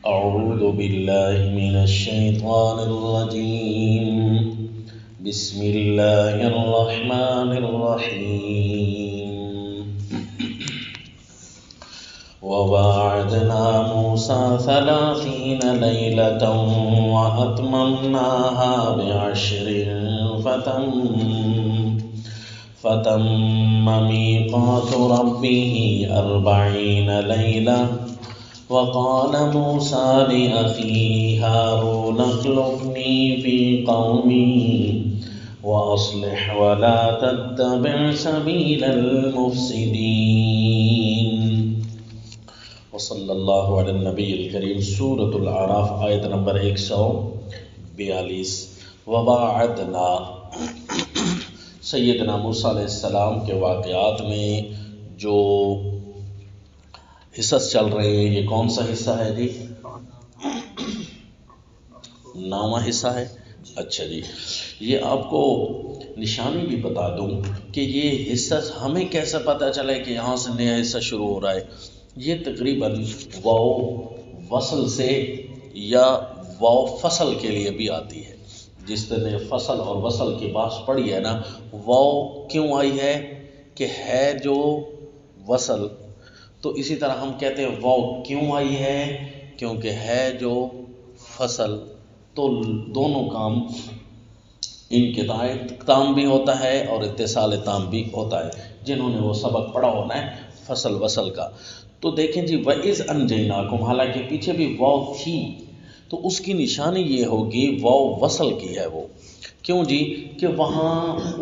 أعوذ بالله من الشيطان الرجيم. بسم الله الرحمن الرحيم. وواعدنا موسى 30 ليلة وأتممناها ب10 فتم ميقات ربه 40 ليلة. وقال موسى لأخيه هارون اخلفني في قومي وأصلح ولا تتبع سبيل المفسدين. وصلی اللہ علی النبی الکریم. سورۃ الاعراف آیت نمبر 142. وواعدنا، سیدنا موسیٰ علیہ السلام کے واقعات میں جو حصص چل رہے ہیں، یہ کون سا حصہ ہے جی؟ 9واں حصہ ہے. اچھا جی، یہ آپ کو نشانی بھی بتا دوں کہ یہ حصہ ہمیں کیسے پتہ چلے کہ یہاں سے نیا حصہ شروع ہو رہا ہے. یہ تقریباً واو وصل سے یا واو فصل کے لیے بھی آتی ہے. جس نے فصل اور وصل کی بات پڑھی ہے نا، واو کیوں آئی ہے کہ ہے جو وصل، تو اسی طرح ہم کہتے ہیں واو کیوں آئی ہے کیونکہ ہے جو فصل. تو دونوں کام انقطاع تام بھی ہوتا ہے اور اتصال تام بھی ہوتا ہے. جنہوں نے وہ سبق پڑھا ہونا ہے فصل وصل کا. تو دیکھیں جی، وَإِذْ أَنْجَيْنَاكُمْ، حالانکہ پیچھے بھی واو تھی تو اس کی نشانی یہ ہوگی واو وصل کی ہے. وہ کیوں جی؟ کہ وہاں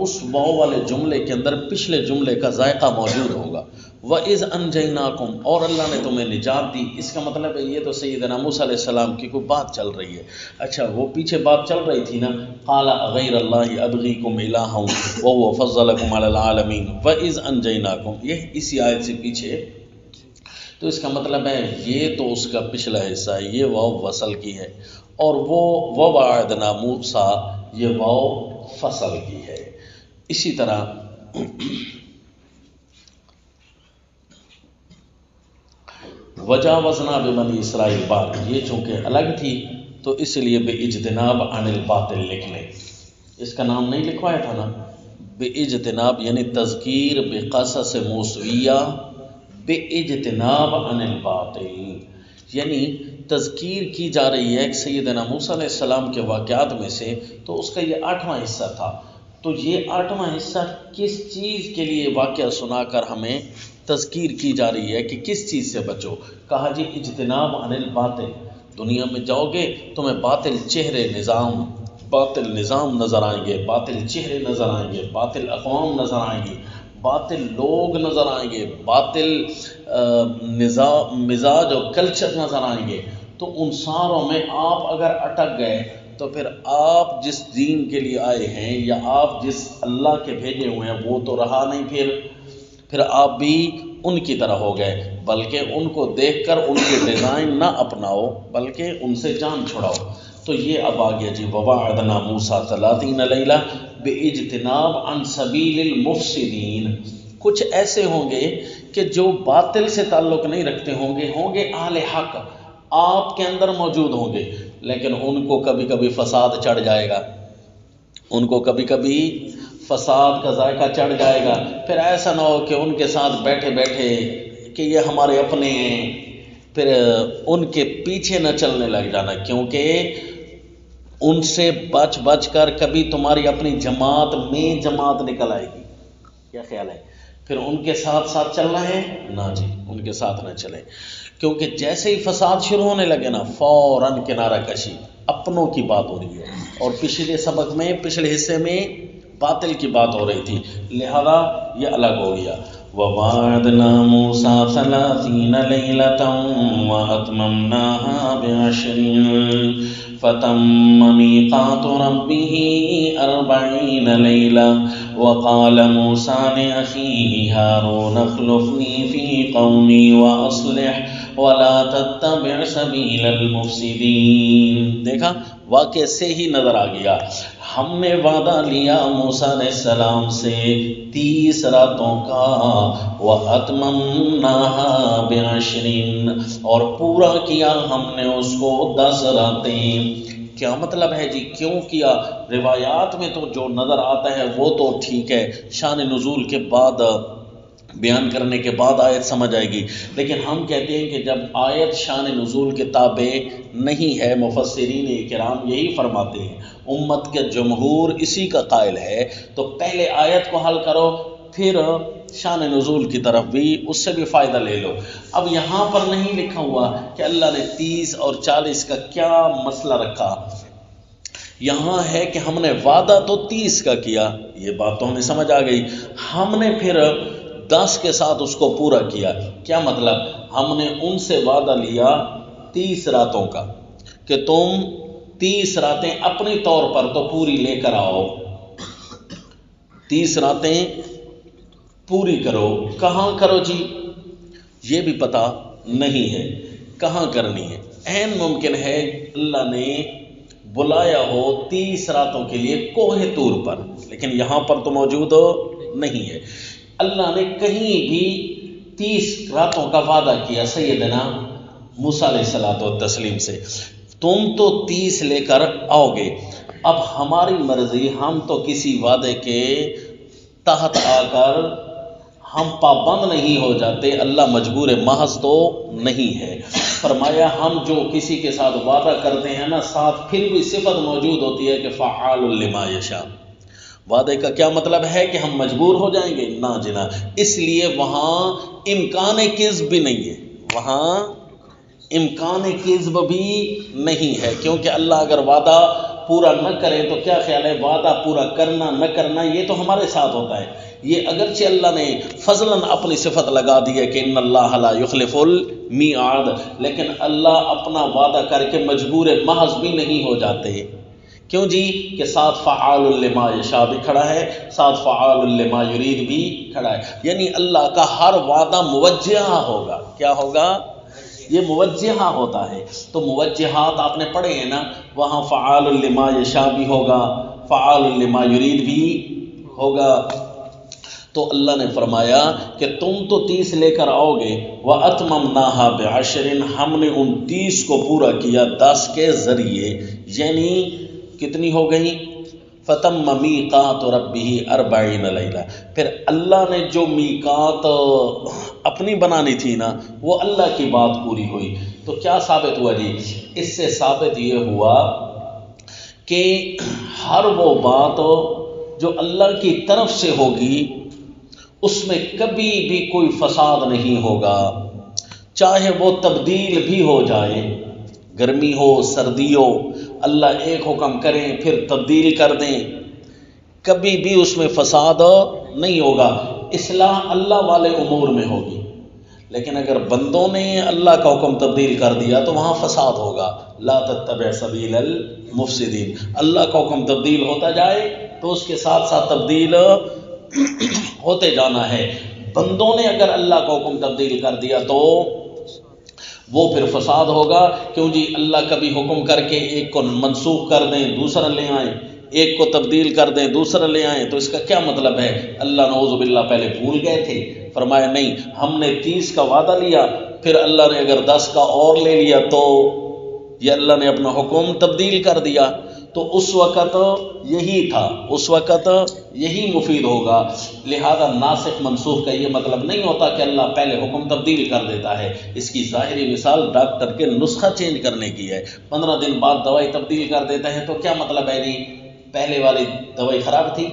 اس واو والے جملے کے اندر پچھلے جملے کا ذائقہ موجود ہوگا. وَإِذْ أَنْجَيْنَاكُمْ، اور اللہ نے تمہیں نجات دی. اس کا مطلب ہے یہ تو سیدنا موسیٰ علیہ السلام کی کوئی بات چل رہی ہے. اچھا، وہ پیچھے بات چل رہی تھی نا، قَالَ أَغَيْرَ اللَّهِ أَبْغِيكُمْ إِلَٰهًا وَهُوَ فَضَّلَكُمْ عَلَى الْعَالَمِينَ وَإِذْ أَنْجَيْنَاكُمْ. یہ اسی آیت سے پیچھے. تو اس کا مطلب ہے یہ تو اس کا پچھلا حصہ ہے، یہ واو وصل کی ہے، اور وہ وواعدنا موسیٰ یہ واو فصل کی ہے. اسی طرح وجاوزنا ببنی اسرائیل، بات یہ چونکہ الگ تھی تو اس لیے باجتناب عن الباطل لکھ لیں. اس کا نام نہیں لکھوایا تھا نا، باجتناب یعنی تذکیر بقصص موسویہ باجتناب عن الباطل، یعنی تذکیر کی جا رہی ہے سیدنا موسیٰ علیہ السلام کے واقعات میں سے. تو اس کا یہ 8واں حصہ تھا. تو یہ 8واں حصہ کس چیز کے لیے واقعہ سنا کر ہمیں تذکیر کی جا رہی ہے کہ کس چیز سے بچو؟ کہا جی اجتناب عن الباطل. دنیا میں جاؤ گے تمہیں باطل چہرے نظام، باطل نظام نظر آئیں گے، باطل چہرے نظر آئیں گے، باطل اقوام نظر آئیں گی، باطل لوگ نظر آئیں گے، باطل مزاج اور کلچر نظر آئیں گے. تو ان ساروں میں آپ اگر اٹک گئے تو پھر آپ جس دین کے لیے آئے ہیں یا آپ جس اللہ کے بھیجے ہوئے ہیں وہ تو رہا نہیں. پھر آپ بھی ان کی طرح ہو گئے، بلکہ ان کو دیکھ کر ان کے ڈیزائن نہ اپناؤ بلکہ ان سے جان چھڑاؤ. تو یہ اب آ گیا جی وواعدنا موسیٰ 30 لیلہ باجتناب عن سبیل المفسدین. کچھ ایسے ہوں گے کہ جو باطل سے تعلق نہیں رکھتے ہوں گے اہل حق آپ کے اندر موجود ہوں گے، لیکن ان کو کبھی کبھی فساد چڑھ جائے گا، ان کو کبھی کبھی فساد کا ذائقہ چڑھ جائے گا. پھر ایسا نہ ہو کہ ان کے ساتھ بیٹھے بیٹھے کہ یہ ہمارے اپنے ہیں، پھر ان کے پیچھے نہ چلنے لگ جانا، کیونکہ ان سے بچ کر کبھی تمہاری اپنی جماعت میں جماعت نکل آئے گی. کیا خیال ہے؟ پھر ان کے ساتھ چلنا ہے نہ جی، ان کے ساتھ نہ چلیں، کیونکہ جیسے ہی فساد شروع ہونے لگے نا فوراً کنارہ کشی، اپنوں کی بات ہو رہی ہے. اور پچھلے سبق میں پچھلے حصے میں باطل کی بات ہو رہی تھی، لہذا یہ الگ ہو گیا. وَوَعَدْنَا مُوسَىٰ 30 لَيْلَةً وَأَتْمَمْنَاهَا ب10 فَتَمَّ مِيقَاتُ رَبِّهِ 40 لَيْلَةً. وَقَالَ مُوسَىٰ لِأَخِيهِ هَارُونَ اخْلُفْنِي فِي قَوْمِي وَلَا تَتَّبِعْ سَبِيلَ الْمُفْسِدِينَ۔ دیکھا واقعے سے ہی نظر آ گیا، ہم نے وعدہ لیا موسیٰ علیہ السلام سے 30 راتوں کا، وَأَتْمَمْنَاهَا بِعَشْرٍ، اور پورا کیا ہم نے اس کو 10 راتیں۔ کیا مطلب ہے جی، کیوں کیا؟ روایات میں تو جو نظر آتا ہے وہ تو ٹھیک ہے، شان نزول کے بعد بیان کرنے کے بعد آیت سمجھ آئے گی، لیکن ہم کہتے ہیں کہ جب آیت شان نزول کے تابع نہیں ہے، مفسرین کرام یہی فرماتے ہیں، امت کے جمہور اسی کا قائل ہے، تو پہلے آیت کو حل کرو پھر شان نزول کی طرف بھی اس سے بھی فائدہ لے لو۔ اب یہاں پر نہیں لکھا ہوا کہ اللہ نے 30 اور 40 کا کیا مسئلہ رکھا، یہاں ہے کہ ہم نے وعدہ تو 30 کا کیا، یہ بات تو ہمیں سمجھ آ گئی، ہم نے پھر 10 کے ساتھ اس کو پورا کیا۔ کیا مطلب؟ ہم نے ان سے وعدہ لیا 30 راتوں کا کہ تم 30 راتیں اپنی طور پر تو پوری لے کر آؤ، 30 راتیں پوری کرو۔ کہاں کرو جی یہ بھی پتہ نہیں ہے کہاں کرنی ہے، عین ممکن ہے اللہ نے بلایا ہو 30 راتوں کے لیے کوہ طور پر، لیکن یہاں پر تو موجود نہیں ہے۔ اللہ نے کہیں بھی 30 راتوں کا وعدہ کیا سیدنا موسیٰ علیہ الصلوۃ والتسلیم سے، تم تو 30 لے کر آؤ گے۔ اب ہماری مرضی، ہم تو کسی وعدے کے تحت آ کر ہم پابند نہیں ہو جاتے، اللہ مجبور محض تو نہیں ہے۔ فرمایا ہم جو کسی کے ساتھ وعدہ کرتے ہیں نا، ساتھ پھر بھی صفت موجود ہوتی ہے کہ فعال لما یشاء۔ وعدے کا کیا مطلب ہے کہ ہم مجبور ہو جائیں گے؟ نہ جنا، اس لیے وہاں امکان کذب بھی نہیں ہے، وہاں امکان کذب بھی نہیں ہے، کیونکہ اللہ اگر وعدہ پورا نہ کرے تو کیا خیال ہے، وعدہ پورا کرنا نہ کرنا یہ تو ہمارے ساتھ ہوتا ہے۔ یہ اگرچہ اللہ نے فضلاً اپنی صفت لگا دی ہے کہ ان اللہ لا یخلف المیعاد، لیکن اللہ اپنا وعدہ کر کے مجبور محض بھی نہیں ہو جاتے۔ کیوں جی؟ کہ ساتھ فعال لما یشاء بھی کھڑا ہے، ساتھ فعال لما یرید بھی کھڑا ہے، یعنی اللہ کا ہر وعدہ موجہ ہوگا۔ کیا ہوگا؟ یہ موجہ ہوتا ہے۔ تو موجہات آپ نے پڑھے ہیں نا، وہاں فعال لما یشاء بھی ہوگا، فعال لما یرید بھی ہوگا۔ تو اللہ نے فرمایا کہ تم تو 30 لے کر آؤ گے، وَأَتْمَمْنَاهَا بِعَشْرٍ، ہم نے ان 30 کو پورا کیا 10 کے ذریعے، یعنی کتنی ہو گئی؟ فَتَمَّ مِيقَاتُ رَبِّهِ 40 لَيْلَةً، پھر اللہ نے جو میقات اپنی بنانی تھی نا، وہ اللہ کی بات پوری ہوئی۔ تو کیا ثابت ہوا جی؟ اس سے ثابت یہ ہوا کہ ہر وہ بات جو اللہ کی طرف سے ہوگی اس میں کبھی بھی کوئی فساد نہیں ہوگا، چاہے وہ تبدیل بھی ہو جائے، گرمی ہو سردی ہو، اللہ ایک حکم کریں پھر تبدیل کر دیں، کبھی بھی اس میں فساد نہیں ہوگا، اصلاح اللہ والے امور میں ہوگی۔ لیکن اگر بندوں نے اللہ کا حکم تبدیل کر دیا تو وہاں فساد ہوگا۔ لا تتبع سبیل المفسدین، اللہ کا حکم تبدیل ہوتا جائے تو اس کے ساتھ ساتھ تبدیل ہوتے جانا ہے۔ بندوں نے اگر اللہ کا حکم تبدیل کر دیا تو وہ پھر فساد ہوگا۔ کیوں جی؟ اللہ کبھی حکم کر کے ایک کو منسوخ کر دیں دوسرا لے آئیں، ایک کو تبدیل کر دیں دوسرا لے آئیں، تو اس کا کیا مطلب ہے؟ اللہ نعوذ باللہ پہلے بھول گئے تھے؟ فرمایا نہیں، ہم نے 30 کا وعدہ لیا، پھر اللہ نے اگر 10 کا اور لے لیا تو یہ اللہ نے اپنا حکم تبدیل کر دیا۔ تو اس وقت یہی تھا، اس وقت یہی مفید ہوگا۔ لہذا ناسخ منسوخ کا یہ مطلب نہیں ہوتا کہ اللہ پہلے حکم تبدیل کر دیتا ہے۔ اس کی ظاہری مثال ڈاکٹر کے نسخہ چینج کرنے کی ہے، 15 دن بعد دوائی تبدیل کر دیتا ہے، تو کیا مطلب ہے جی؟ پہلے والی دوائی خراب تھی،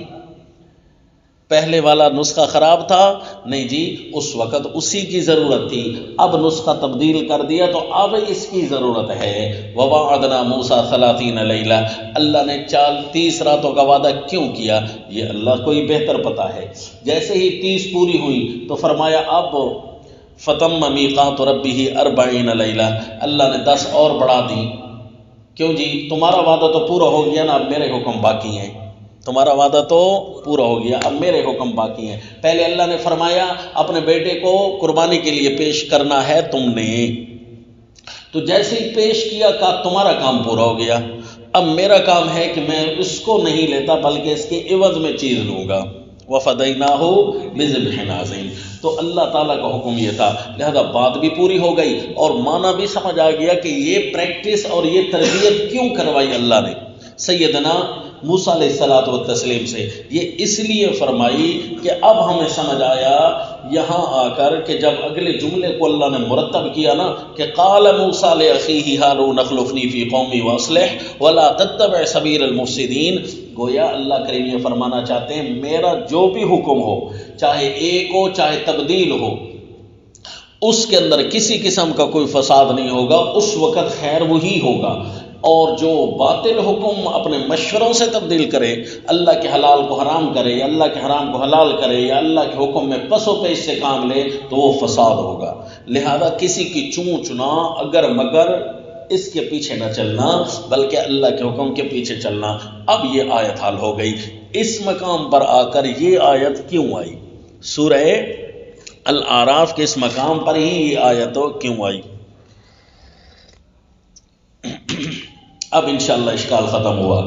پہلے والا نسخہ خراب تھا؟ نہیں جی، اس وقت اسی کی ضرورت تھی، اب نسخہ تبدیل کر دیا تو اب اس کی ضرورت ہے۔ وَوَعَدْنَا مُوسَىٰ 30 لَيْلَةً، اللہ نے 30 راتوں کا وعدہ کیوں کیا یہ اللہ کو ہی بہتر پتا ہے۔ جیسے ہی 30 پوری ہوئی تو فرمایا اب فَتَمَّ مِيقَاتُ رَبِّهِ 40 لَيْلَةً، اللہ نے 10 اور بڑھا دی۔ کیوں جی؟ تمہارا وعدہ تو پورا ہو گیا نا، اب میرے حکم باقی ہیں، تمہارا وعدہ تو پورا ہو گیا، اب میرے حکم باقی ہیں۔ پہلے اللہ نے فرمایا اپنے بیٹے کو قربانی کے لیے پیش کرنا ہے تم نے، تو جیسے ہی پیش کیا کہا تمہارا کام پورا ہو گیا، اب میرا کام ہے کہ میں اس کو نہیں لیتا بلکہ اس کے عوض میں چیز لوں گا۔ وَفَدَيْنَاهُ بِذِبْحٍ عَظِيمٍ، تو اللہ تعالیٰ کا حکم یہ تھا، لہذا بات بھی پوری ہو گئی اور معنی بھی سمجھ آ گیا کہ یہ پریکٹس اور یہ تربیت کیوں کروائی اللہ نے سیدنا موسیٰ علیہ الصلوۃ والتسلیم سے، یہ اس لیے فرمائی کہ اب ہمیں سمجھ آیا یہاں آ کر کہ جب اگلے جملے کو اللہ نے مرتب کیا نا کہ قال موسیٰ لأخیہ ہارون اخلفنی فی قومی واصلح ولا تتبع سبیل المفسدین، گویا اللہ کریم یہ فرمانا چاہتے ہیں میرا جو بھی حکم ہو، چاہے ایک ہو چاہے تبدیل ہو، اس کے اندر کسی قسم کا کوئی فساد نہیں ہوگا، اس وقت خیر وہی ہوگا، اور جو باطل حکم اپنے مشوروں سے تبدیل کرے، اللہ کے حلال کو حرام کرے یا اللہ کے حرام کو حلال کرے یا اللہ کے حکم میں پس و پیش سے کام لے، تو وہ فساد ہوگا۔ لہذا کسی کی چون چنا اگر مگر اس کے پیچھے نہ چلنا بلکہ اللہ کے حکم کے پیچھے چلنا۔ اب یہ آیت حل ہو گئی، اس مقام پر آ کر یہ آیت کیوں آئی؟ سورہ الاعراف کے اس مقام پر ہی یہ آیت کیوں آئی؟ اب انشاءاللہ اشکال ختم ہوا،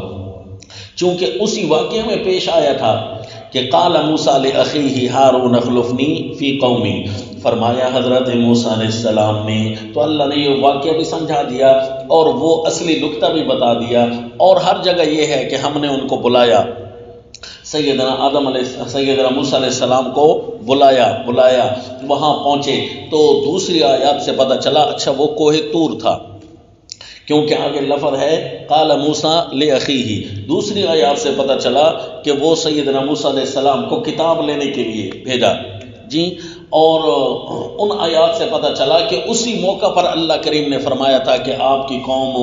چونکہ اسی واقعے میں پیش آیا تھا کہ قال موسیٰ لأخیہ ہارون اخلفنی فی قومی، فرمایا حضرت موسیٰ علیہ السلام نے، تو اللہ نے یہ واقعہ بھی سمجھا دیا اور وہ اصلی نکتہ بھی بتا دیا، اور ہر جگہ یہ ہے کہ ہم نے ان کو بلایا، سیدنا موسیٰ علیہ السلام کو بلایا، وہاں پہنچے تو دوسری آیات سے پتہ چلا اچھا وہ کوہ طور تھا، کیونکہ آگے لفظ ہے قال موسیٰ لأخیہ، دوسری آیات سے پتہ چلا کہ وہ سیدنا موسیٰ علیہ السلام کو کتاب لینے کے لیے بھیجا جی، اور ان آیات سے پتہ چلا کہ اسی موقع پر اللہ کریم نے فرمایا تھا کہ آپ کی قوم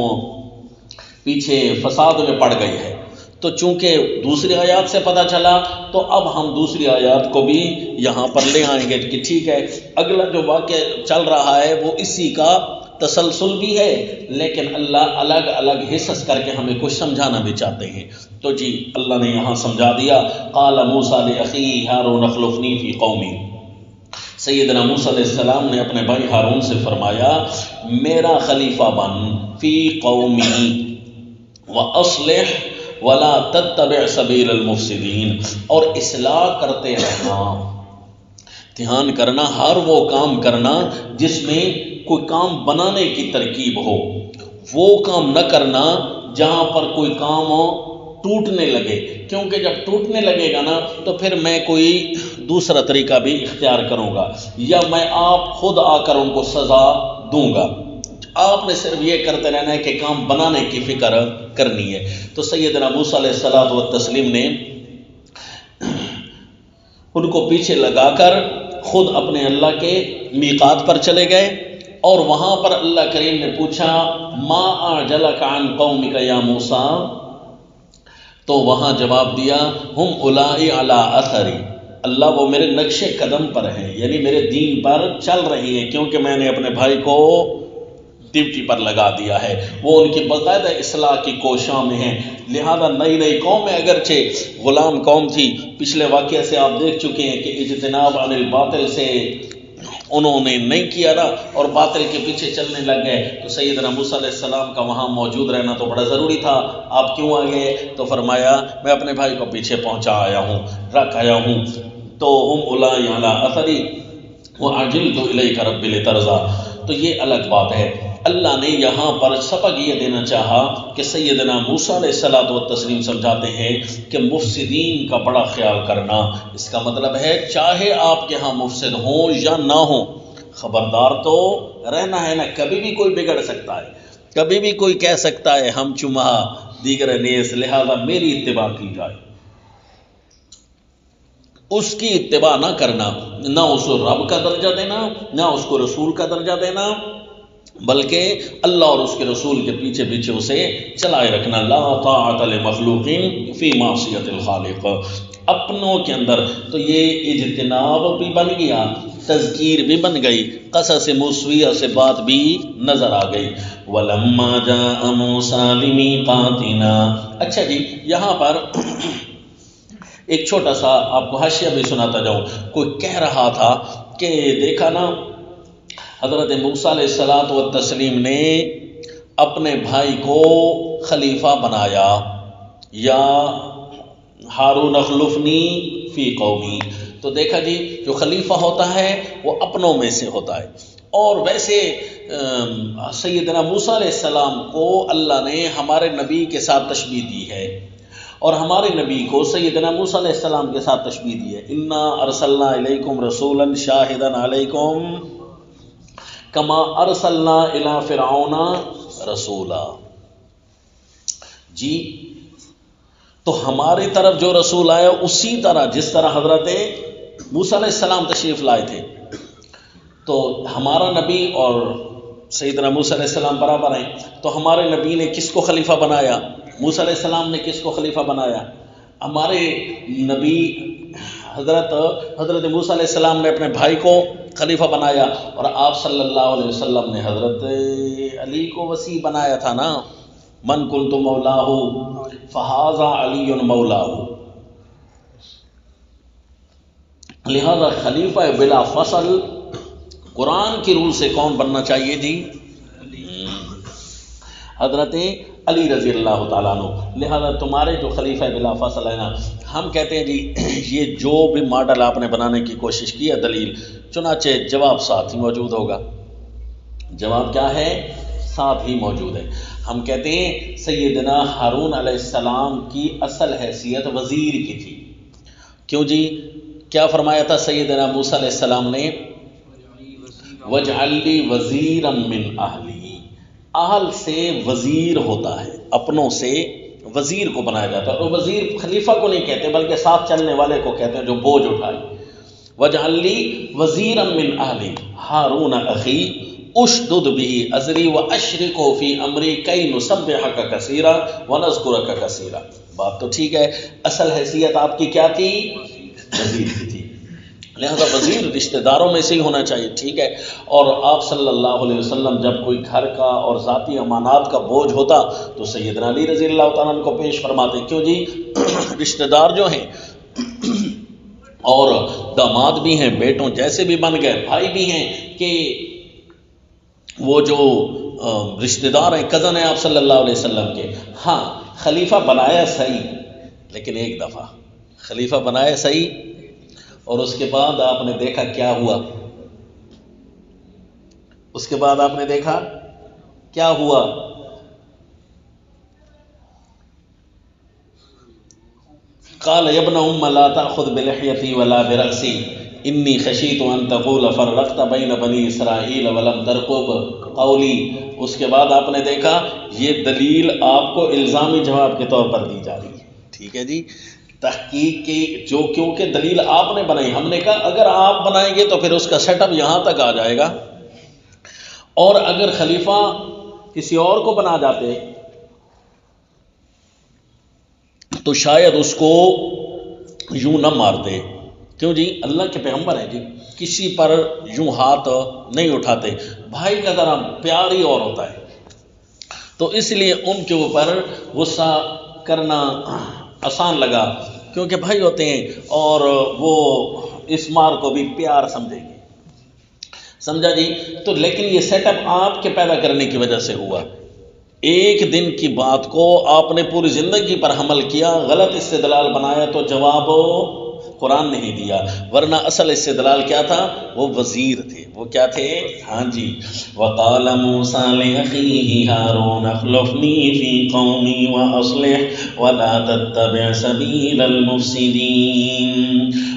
پیچھے فساد میں پڑ گئی ہے، تو چونکہ دوسری آیات سے پتہ چلا تو اب ہم دوسری آیات کو بھی یہاں پر لے آئیں گے کہ ٹھیک ہے اگلا جو واقعہ چل رہا ہے وہ اسی کا تسلسل بھی ہے، لیکن اللہ الگ الگ حصص کر کے ہمیں کچھ سمجھانا بھی چاہتے ہیں۔ تو جی اللہ نے یہاں سمجھا دیا، قال موسیٰ لأخیہ ہارون اخلفنی فی قومی، سیدنا موسیٰ علیہ السلام نے اپنے بھائی ہارون سے فرمایا میرا خلیفہ بن فی قومی واصلح ولا تتبع سبیل المفسدین، اور اصلاح کرتے رہنا، دھیان کرنا، ہر وہ کام کرنا جس میں کوئی کام بنانے کی ترکیب ہو، وہ کام نہ کرنا جہاں پر کوئی کام ٹوٹنے لگے، کیونکہ جب ٹوٹنے لگے گا نا تو پھر میں کوئی دوسرا طریقہ بھی اختیار کروں گا یا میں آپ خود آ کر ان کو سزا دوں گا۔ آپ نے صرف یہ کرتے رہنا ہے کہ کام بنانے کی فکر کرنی ہے۔ تو سیدنا موسیٰ علیہ الصلوۃ والتسلیم نے ان کو پیچھے لگا کر خود اپنے اللہ کے میقات پر چلے گئے، اور وہاں پر اللہ کریم نے پوچھا ما اعجلک عن قومک یا موسیٰ، تو وہاں جواب دیا ہم اولائی علی اثری، اللہ وہ میرے نقش قدم پر ہیں، یعنی میرے دین پر چل رہی ہیں، کیونکہ میں نے اپنے بھائی کو ڈیوٹی پر لگا دیا ہے، وہ ان کی باقاعدہ اصلاح کی کوشاں میں ہیں۔ لہذا نئی قوم میں اگرچہ غلام قوم تھی، پچھلے واقعے سے آپ دیکھ چکے ہیں کہ اجتناب عن الباطل سے انہوں نے نہیں کیا نا اور باطل کے پیچھے چلنے لگ گئے، تو سیدنا موسیٰ علیہ السلام کا وہاں موجود رہنا تو بڑا ضروری تھا۔ آپ کیوں آ گئے؟ تو فرمایا میں اپنے بھائی کو پیچھے پہنچا آیا ہوں، رکھ آیا ہوں، تو ہم اولائی علی اثری وعجلت الیک رب لترضی، تو یہ الگ بات ہے۔ اللہ نے یہاں پر سبق یہ دینا چاہا کہ سیدنا موسیٰ علیہ الصلوۃ والتسلیم سمجھاتے ہیں کہ مفسدین کا بڑا خیال کرنا، اس کا مطلب ہے چاہے آپ کے ہاں مفسد ہوں یا نہ ہوں، خبردار تو رہنا ہے نا، کبھی بھی کوئی بگڑ سکتا ہے، کبھی بھی کوئی کہہ سکتا ہے ہم چمہ دیگر نیس، لہذا میری اتباع کی جائے، اس کی اتباع نہ کرنا، نہ اس کو رب کا درجہ دینا، نہ اس کو رسول کا درجہ دینا، بلکہ اللہ اور اس کے رسول کے پیچھے پیچھے اسے چلائے رکھنا۔ لا طاعت لمخلوق فی معصیت الخالق، اپنوں کے اندر تو یہ اجتناب بھی بن گیا، تذکیر بھی بن گئی، قصص موسویہ سے بات بھی نظر آ گئی۔ وَلَمَّا جَاءَ مُوسَىٰ لِمِيقَاتِنَا، اچھا جی یہاں پر ایک چھوٹا سا آپ کو حاشیہ بھی سناتا جاؤں، کوئی کہہ رہا تھا کہ دیکھا نا حضرت موسیٰ علیہ الصلوۃ والتسلیم نے اپنے بھائی کو خلیفہ بنایا، یا ہارون اخلفنی فی قومی. تو دیکھا جی جو خلیفہ ہوتا ہے وہ اپنوں میں سے ہوتا ہے. اور ویسے سیدنا موسیٰ علیہ السلام کو اللہ نے ہمارے نبی کے ساتھ تشبیہ دی ہے، اور ہمارے نبی کو سیدنا موسیٰ علیہ السلام کے ساتھ تشبیہ دی ہے. انا ارسلنا الیکم رسولا شاہدا علیکم کما ارسلنا الی فرعون رسولا. جی تو ہماری طرف جو رسول آیا اسی طرح جس طرح حضرت موسیٰ علیہ السلام تشریف لائے تھے، تو ہمارا نبی اور سیدنا موسیٰ علیہ السلام برابر ہیں. تو ہمارے نبی نے کس کو خلیفہ بنایا؟ موسیٰ علیہ السلام نے کس کو خلیفہ بنایا؟ ہمارے نبی حضرت موسیٰ علیہ السلام نے اپنے بھائی کو خلیفہ بنایا، اور آپ صلی اللہ علیہ وسلم نے حضرت علی کو وصی بنایا تھا نا. من کنت مولاہ فہذا علی مولاہ. لہذا خلیفہ بلا فصل قرآن کی روح سے کون بننا چاہیے جی؟ حضرت علی رضی اللہ تعالیٰ عنہ. لہذا تمہارے جو خلیفہ بلا فصل ہے نا، ہم کہتے ہیں جی یہ جو بھی ماڈل آپ نے بنانے کی کوشش کی ہے دلیل، چنانچہ جواب ساتھ ہی موجود ہوگا. جواب کیا ہے؟ ساتھ ہی موجود ہے. ہم کہتے ہیں سیدنا ہارون علیہ السلام کی اصل حیثیت وزیر کی تھی. کیوں جی؟ کیا فرمایا تھا سیدنا موسیٰ علیہ السلام نے؟ وَاجْعَلْ لِي وَزِيرًا مِّنْ أَهْلِي. اہل سے وزیر ہوتا ہے، اپنوں سے وزیر کو بنایا جاتا ہے. اور وزیر خلیفہ کو نہیں کہتے بلکہ ساتھ چلنے والے کو کہتے ہیں جو بوجھ اٹھائے. وَاجْعَلْ لِي وَزِيرًا مِّنْ أَهْلِي هَارُونَ أَخِي اشدد به ازری واشرکہ فی امری کئی نسبحک کثیرا ونذکرک کثیرا. بات تو ٹھیک ہے، اصل حیثیت آپ کی کیا تھی؟ وزیر کی تھی. لہذا وزیر رشتہ داروں میں سے ہی ہونا چاہیے، ٹھیک ہے. اور آپ صلی اللہ علیہ وسلم جب کوئی گھر کا اور ذاتی امانات کا بوجھ ہوتا تو سیدنا علی رضی اللہ تعالیٰ عنہ کو پیش فرماتے. کیوں جی؟ رشتہ دار جو ہیں اور داماد بھی ہیں، بیٹوں جیسے بھی بن گئے، بھائی بھی ہیں، کہ وہ جو رشتہ دار ہیں، کزن ہیں آپ صلی اللہ علیہ وسلم کے. ہاں خلیفہ بنایا صحیح، لیکن ایک دفعہ خلیفہ بنایا صحیح، اور اس کے بعد آپ نے دیکھا کیا ہوا. اس کے بعد آپ نے دیکھا کیا ہوا. قال یا ابن ام لا تأخذ بلحیتی ولا برأسی انی خشیت ان تقول فرقت بین بنی اسرائیل ولم ترقب قولی. اس کے بعد آپ نے دیکھا یہ دلیل آپ کو الزامی جواب کے طور پر دی جا رہی ہے. ٹھیک ہے جی، تحقیق کی جو کیونکہ دلیل آپ نے بنائی، ہم نے کہا اگر آپ بنائیں گے تو پھر اس کا سیٹ اپ یہاں تک آ جائے گا، اور اگر خلیفہ کسی اور کو بنا جاتے تو شاید اس کو یوں نہ مارتے. کیوں جی؟ اللہ کے پیغمبر ہیں جی، کسی پر یوں ہاتھ نہیں اٹھاتے. بھائی کا ذرا پیار ہی اور ہوتا ہے، تو اس لیے ان کے اوپر غصہ کرنا آسان لگا، کیونکہ بھائی ہوتے ہیں اور وہ اس مار کو بھی پیار سمجھیں گے. سمجھا جی؟ تو لیکن یہ سیٹ اپ آپ کے پیدا کرنے کی وجہ سے ہوا. ایک دن کی بات کو آپ نے پوری زندگی پر حمل کیا، غلط استدلال بنایا تو جواب قرآن نہیں دیا، ورنہ اصل استدلال کیا تھا؟ وہ وزیر تھے. وہ کیا تھے؟ ہاں جی. وقال موسیٰ لأخیہ ہارون اخلفنی فی قومی واصلح ولا تتبع سبیل المفسدین.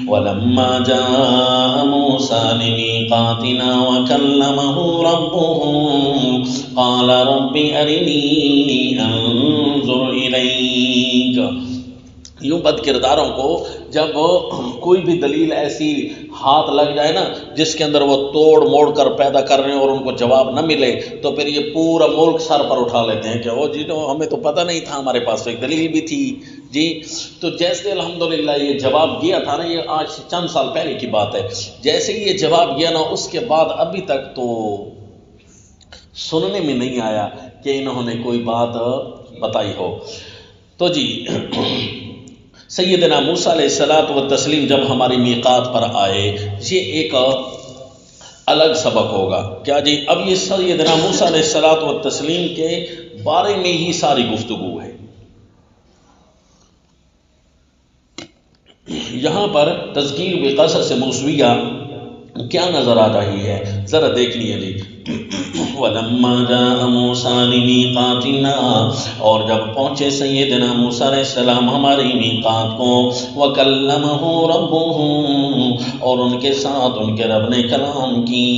ولما جاء موسیٰ لمیقاتنا وکلمہ ربہ قال رب ارنی انظر الیک. یوں بد کرداروں کو جب کوئی بھی دلیل ایسی ہاتھ لگ جائے نا جس کے اندر وہ توڑ موڑ کر پیدا کر رہے ہیں اور ان کو جواب نہ ملے، تو پھر یہ پورا ملک سر پر اٹھا لیتے ہیں کہ او جی ہمیں تو پتہ نہیں تھا، ہمارے پاس تو ایک دلیل بھی تھی جی. تو جیسے الحمدللہ یہ جواب گیا تھا نا، یہ آج سے چند سال پہلے کی بات ہے، جیسے یہ جواب گیا نا اس کے بعد ابھی تک تو سننے میں نہیں آیا کہ انہوں نے کوئی بات بتائی ہو. تو جی سیدنا موسیٰ علیہ الصلوۃ والتسلیم جب ہماری میقات پر آئے، یہ ایک الگ سبق ہوگا کیا جی؟ اب یہ سیدنا موسیٰ علیہ الصلوۃ والتسلیم کے بارے میں ہی ساری گفتگو ہے. یہاں پر تذکیر بقصص موسویہ کیا نظر آ رہی ہے ذرا دیکھ لیے جی. وَلَمَّا جَاءَ مُوسَىٰ لِمِيقَاتِنَا، اور جب پہنچے سیدنا موسیٰ علیہ السلام ہماری میقات کو، وَكَلَّمَهُ رَبُّهُ، اور ان کے ساتھ ان کے رب نے کلام کی.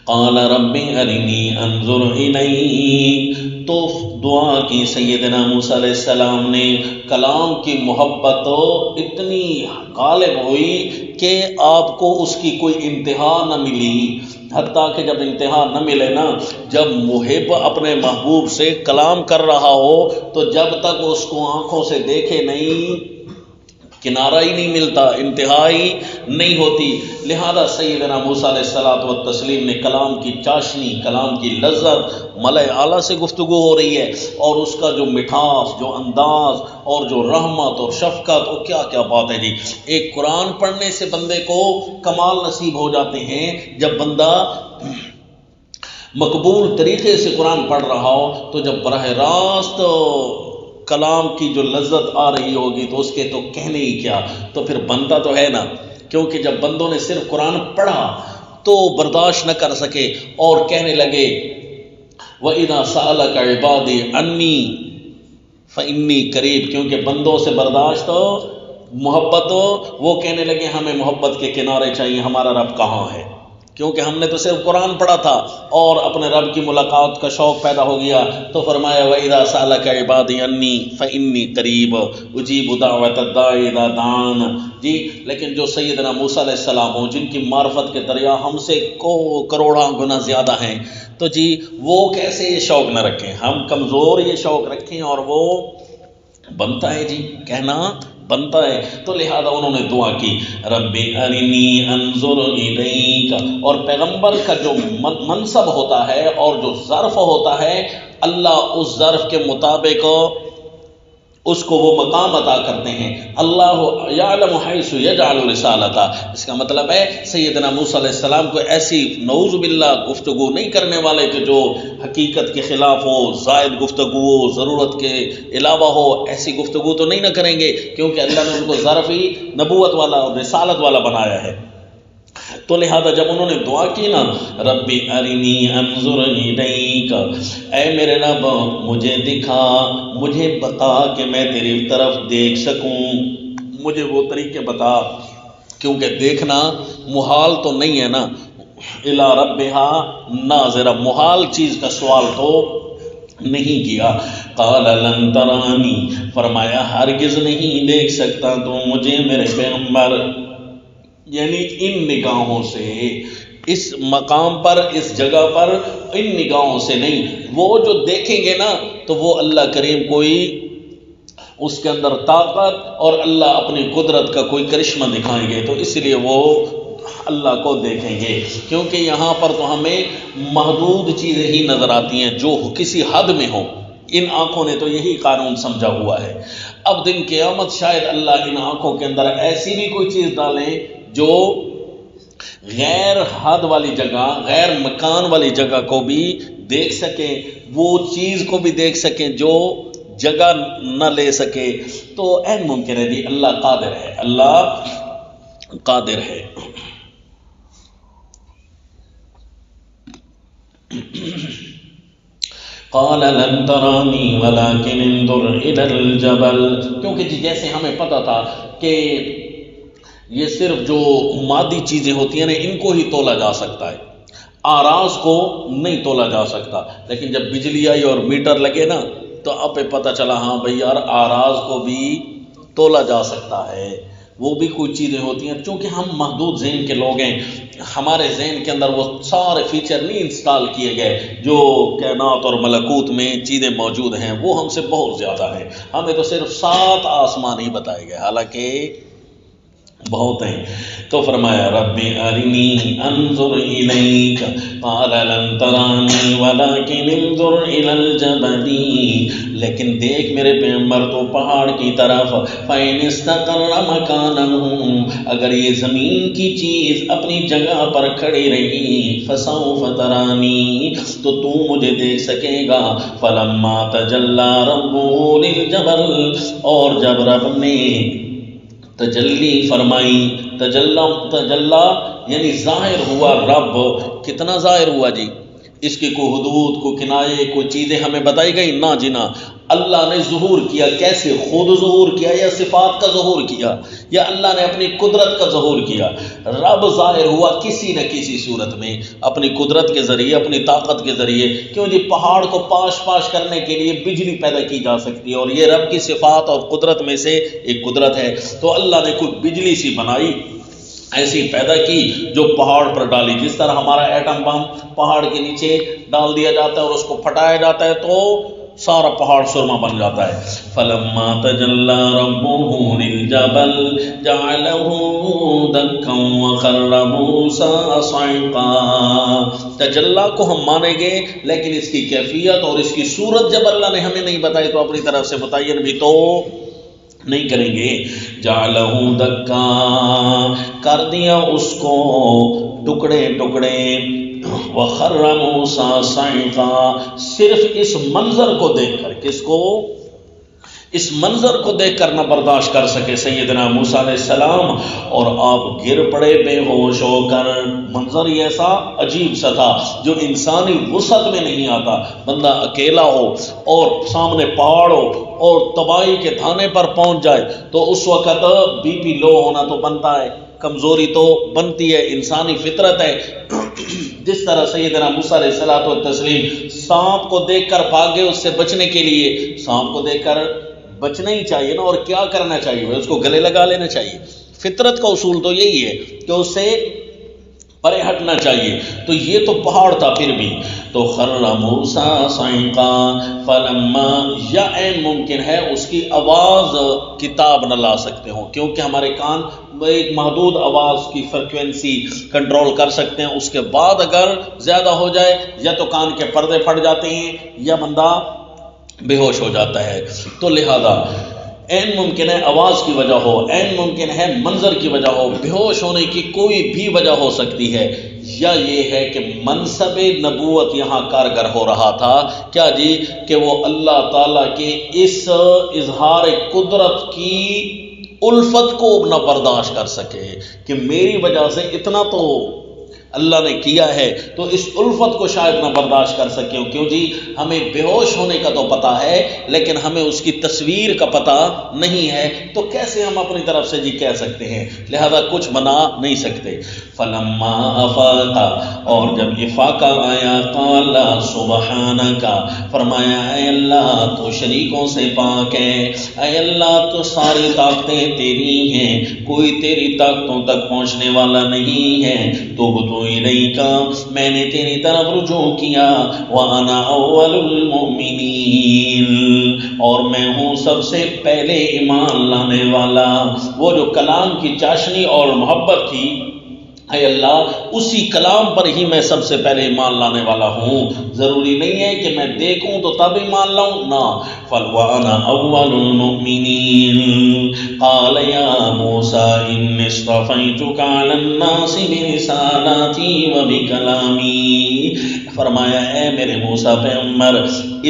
قال رب ارنی انظر الیک، تو دعا کی سیدنا موسیٰ علیہ السلام نے. کلام کی محبت اتنی غالب ہوئی کہ آپ کو اس کی کوئی انتہا نہ ملی، حتیٰ کہ جب انتہا نہ ملے نا، جب محب اپنے محبوب سے کلام کر رہا ہو تو جب تک اس کو آنکھوں سے دیکھے نہیں کنارہ ہی نہیں ملتا، انتہا ہی نہیں ہوتی. لہذا سیدنا موسیٰ علیہ الصلوۃ والتسلیم نے کلام کی چاشنی، کلام کی لذت، ملأ اعلیٰ سے گفتگو ہو رہی ہے، اور اس کا جو مٹھاس، جو انداز، اور جو رحمت اور شفقت، وہ کیا کیا بات ہے جی. ایک قرآن پڑھنے سے بندے کو کمال نصیب ہو جاتے ہیں. جب بندہ مقبول طریقے سے قرآن پڑھ رہا ہو تو جب براہ راست کلام کی جو لذت آ رہی ہوگی تو اس کے تو کہنے ہی کیا. تو پھر بنتا تو ہے نا، کیونکہ جب بندوں نے صرف قرآن پڑھا تو برداشت نہ کر سکے اور کہنے لگے وَإِذَا سَأَلَكَ عِبَادِي عَنِّي فَإِنِّي قَرِيبٌ، کیونکہ بندوں سے برداشت ہو، محبت ہو، وہ کہنے لگے ہمیں محبت کے کنارے چاہیے، ہمارا رب کہاں ہے؟ کیونکہ ہم نے تو صرف قرآن پڑھا تھا اور اپنے رب کی ملاقات کا شوق پیدا ہو گیا. تو فرمایا وَإِذَا سَأَلَكَ عِبَادِي عَنِّي فَإِنِّي قَرِيبٌ أُجِيبُ دَعْوَةَ الدَّاعِ إِذَا دَعَانِ. جی لیکن جو سیدنا موسیٰ علیہ السلام ہوں، جن کی معرفت کے دریا ہم سے کروڑاں گنا زیادہ ہیں، تو جی وہ کیسے یہ شوق نہ رکھیں؟ ہم کمزور یہ شوق رکھیں اور وہ بنتا ہے جی، کہنا بنتا ہے. تو لہذا انہوں نے دعا کی رب ارنی انظر الیک، اور پیغمبر کا جو منصب ہوتا ہے اور جو ظرف ہوتا ہے، اللہ اس ظرف کے مطابق اس کو وہ مقام عطا کرتے ہیں. اللہ یعلم حیث یجعل رسالتہ، اس کا مطلب ہے سیدنا موسیٰ علیہ السلام کو ایسی نعوذ باللہ گفتگو نہیں کرنے والے کہ جو حقیقت کے خلاف ہو، زائد گفتگو ہو، ضرورت کے علاوہ ہو، ایسی گفتگو تو نہیں نہ کریں گے، کیونکہ اللہ نے ان کو ظرف ہی نبوت والا اور رسالت والا بنایا ہے. تو لہذا جب انہوں نے دعا کی نا رب ارنی انظر الیک، اے میرے رب مجھے دکھا، مجھے بتا کہ میں تیری طرف دیکھ سکوں، مجھے وہ طریقے بتا، کیونکہ دیکھنا محال تو نہیں ہے نا. الی ربہا ناظرہ، محال چیز کا سوال تو نہیں کیا. قال لن ترانی، فرمایا ہرگز نہیں دیکھ سکتا تو مجھے میرے پیغمبر، یعنی ان نگاہوں سے، اس مقام پر، اس جگہ پر ان نگاہوں سے نہیں. وہ جو دیکھیں گے نا تو وہ اللہ کریم کوئی اس کے اندر طاقت اور اللہ اپنی قدرت کا کوئی کرشمہ دکھائیں گے، تو اس لیے وہ اللہ کو دیکھیں گے. کیونکہ یہاں پر تو ہمیں محدود چیزیں ہی نظر آتی ہیں جو کسی حد میں ہوں. ان آنکھوں نے تو یہی قانون سمجھا ہوا ہے. اب دن قیامت شاید اللہ ان آنکھوں کے اندر ایسی بھی کوئی چیز ڈالیں جو غیر حد والی جگہ، غیر مکان والی جگہ کو بھی دیکھ سکیں، وہ چیز کو بھی دیکھ سکیں جو جگہ نہ لے سکے. تو این ممکن ہے جی، اللہ قادر ہے، اللہ قادر ہے. قال لن ترانی ولكن انظر الى الجبل، کیونکہ جی جیسے ہمیں پتہ تھا کہ یہ صرف جو مادی چیزیں ہوتی ہیں نا ان کو ہی تولا جا سکتا ہے، آراز کو نہیں تولا جا سکتا. لیکن جب بجلی آئی اور میٹر لگے نا تو اب پتہ چلا ہاں بھئی یار آراز کو بھی تولا جا سکتا ہے. وہ بھی کوئی چیزیں ہوتی ہیں، چونکہ ہم محدود ذہن کے لوگ ہیں، ہمارے ذہن کے اندر وہ سارے فیچر نہیں انسٹال کیے گئے جو کائنات اور ملکوت میں چیزیں موجود ہیں، وہ ہم سے بہت زیادہ ہیں. ہمیں تو صرف 7 آسمان ہی بتائے گئے، حالانکہ بہت ہیں. تو فرمایا رب ارنی انظر الیک قال لن ترانی ولکن انظر الی الجبل، لیکن دیکھ میرے پیغمبر تو پہاڑ کی طرف، فإن استقر مکانہ، اگر یہ زمین کی چیز اپنی جگہ پر کھڑی رہی، فسوف ترانی، تو تو مجھے دیکھ سکے گا. فلما تجلی ربہ للجبل، اور جب رب نے تجلی فرمائی، تجلا یعنی ظاہر ہوا رب. کتنا ظاہر ہوا جی؟ اس کی کوئی حدود، کوئی کنائے، کوئی چیزیں ہمیں بتائی گئی؟ نہ جی نہ. اللہ نے ظہور کیا. کیسے؟ خود ظہور کیا یا صفات کا ظہور کیا یا اللہ نے اپنی قدرت کا ظہور کیا؟ رب ظاہر ہوا کسی نہ کسی صورت میں، اپنی قدرت کے ذریعے، اپنی طاقت کے ذریعے. کیوں جی؟ پہاڑ کو پاش پاش کرنے کے لیے بجلی پیدا کی جا سکتی ہے، اور یہ رب کی صفات اور قدرت میں سے ایک قدرت ہے. تو اللہ نے کوئی بجلی سی بنائی، ایسی پیدا کی جو پہاڑ پر ڈالی. جس طرح ہمارا ایٹم بم پہاڑ کے نیچے ڈال دیا جاتا ہے اور اس کو پھٹایا جاتا ہے تو سارا پہاڑ سرما بن جاتا ہے. فلما تجلی ربہ للجبل جعلہ دکا وخر موسیٰ صعقا. تجلی کو ہم مانیں گے، لیکن اس کی کیفیت اور اس کی صورت جب اللہ نے ہمیں نہیں بتائی تو اپنی طرف سے متعین بھی تو نہیں کریں گے. جعلہ دکا، کر دیا اس کو ٹکڑے ٹکڑے. وخر موسیٰ صعقا، صرف اس منظر کو دیکھ کر، کس کو؟ اس منظر کو دیکھ کر نہ برداشت کر سکے سیدنا موسیٰ علیہ السلام، اور آپ گر پڑے بے ہوش ہو کر. منظر ہی ایسا عجیب سا تھا جو انسانی وسعت میں نہیں آتا. بندہ اکیلا ہو اور سامنے پہاڑ ہو اور تباہی کے تھانے پر پہنچ جائے تو اس وقت بی پی لو ہونا تو بنتا ہے، کمزوری تو بنتی ہے، انسانی فطرت ہے. جس طرح سیدنا موسیٰ علیہ الصلوۃ والتسلیم سانپ کو دیکھ کر بھاگے اس سے بچنے کے لیے. سانپ کو دیکھ کر بچنا ہی چاہیے نا، اور کیا کرنا چاہیے؟ اس کو گلے لگا لینا چاہیے. فطرت کا اصول تو یہی ہے کہ اس سے پرے ہٹنا چاہیے. تو یہ تو پہاڑ تھا پھر بھی. تو خر موسیٰ صعقا فلما، یا عین ممکن ہے اس کی آواز کتاب نہ لا سکتے ہوں، کیونکہ ہمارے کان ایک محدود آواز کی فریکوینسی کنٹرول کر سکتے ہیں. اس کے بعد اگر زیادہ ہو جائے یا تو کان کے پردے پھٹ جاتے ہیں یا بندہ بے ہوش ہو جاتا ہے. تو لہذا عین ممکن ہے آواز کی وجہ ہو، عین ممکن ہے منظر کی وجہ ہو، بے ہوش ہونے کی کوئی بھی وجہ ہو سکتی ہے. یا یہ ہے کہ منصب نبوت یہاں کارگر ہو رہا تھا. کیا جی؟ کہ وہ اللہ تعالیٰ کے اس اظہار قدرت کی الفت کو نہ برداشت کر سکے کہ میری وجہ سے اتنا تو اللہ نے کیا ہے، تو اس الفت کو شاید نہ برداشت کر سکے. کیوں جی؟ ہمیں بے ہوش ہونے کا تو پتہ ہے لیکن ہمیں اس کی تصویر کا پتہ نہیں ہے، تو کیسے ہم اپنی طرف سے جی کہہ سکتے ہیں؟ لہذا کچھ بنا نہیں سکتے. فلما افاق، اور جب افاقہ آیا، قال سبحانک، فرمایا اے اللہ تو شریکوں سے پاک ہے، اے اللہ تو ساری طاقتیں تیری ہیں، کوئی تیری طاقتوں تک پہنچنے والا نہیں ہے. تو الیکا، میں نے تیری طرف رجوع کیا، وانا اول المؤمنین، اور میں ہوں سب سے پہلے ایمان لانے والا. وہ جو کلام کی چاشنی اور محبت تھی، اے اللہ اسی کلام پر ہی میں سب سے پہلے ایمان لانے والا ہوں. ضروری نہیں ہے کہ میں دیکھوں تو تب ایمان لاؤں، نہ. فَوَأَنَا أَوَّلُ الْمُؤْمِنِينَ قَالَ يَا مُوسَىٰ إِنِّي اصْطَفَيْتُكَ عَلَى النَّاسِ بِرِسَالَاتِي وَبِكَلَامِي. فرمایا اے میرے موسیٰ پیغمبر،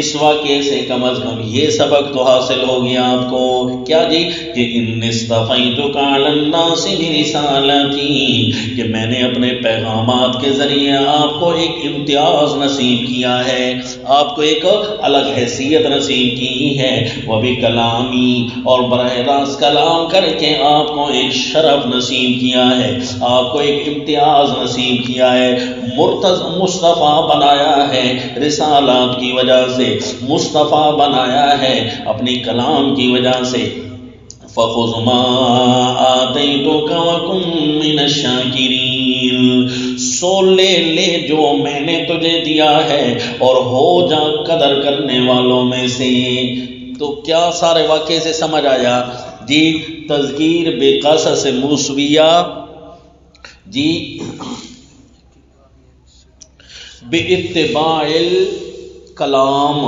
اس واقعے سے کم از کم یہ سبق تو حاصل ہو گیا آپ کو. کیا جی؟ کہ إِنِّي اصْطَفَيْتُكَ عَلَى النَّاسِ بِرِسَالَاتِي، کہ میں نے اپنے پیغامات کے ذریعے آپ کو ایک امتیاز نصیب کیا ہے، آپ کو ایک الگ حیثیت نصیب کی ہے. وَبِكَلَامِي، اور براہ راست کلام کر کے آپ کو ایک شرف نصیب کیا ہے، آپ کو ایک امتیاز نصیب کیا ہے. مصطفیٰ بنایا ہے رسالات کی وجہ سے، مصطفیٰ بنایا ہے اپنی کلام کی وجہ سے. فَخُذْ مَا آتَيْتُكَ وَكُن مِّنَ الشَّاكِرِينَ، سو لے جو میں نے تجھے دیا ہے اور ہو جا قدر کرنے والوں میں سے. تو کیا سارے واقعے سے سمجھ آیا؟ جی تذکیر بقصص موسویہ، جی باتباع الکلام،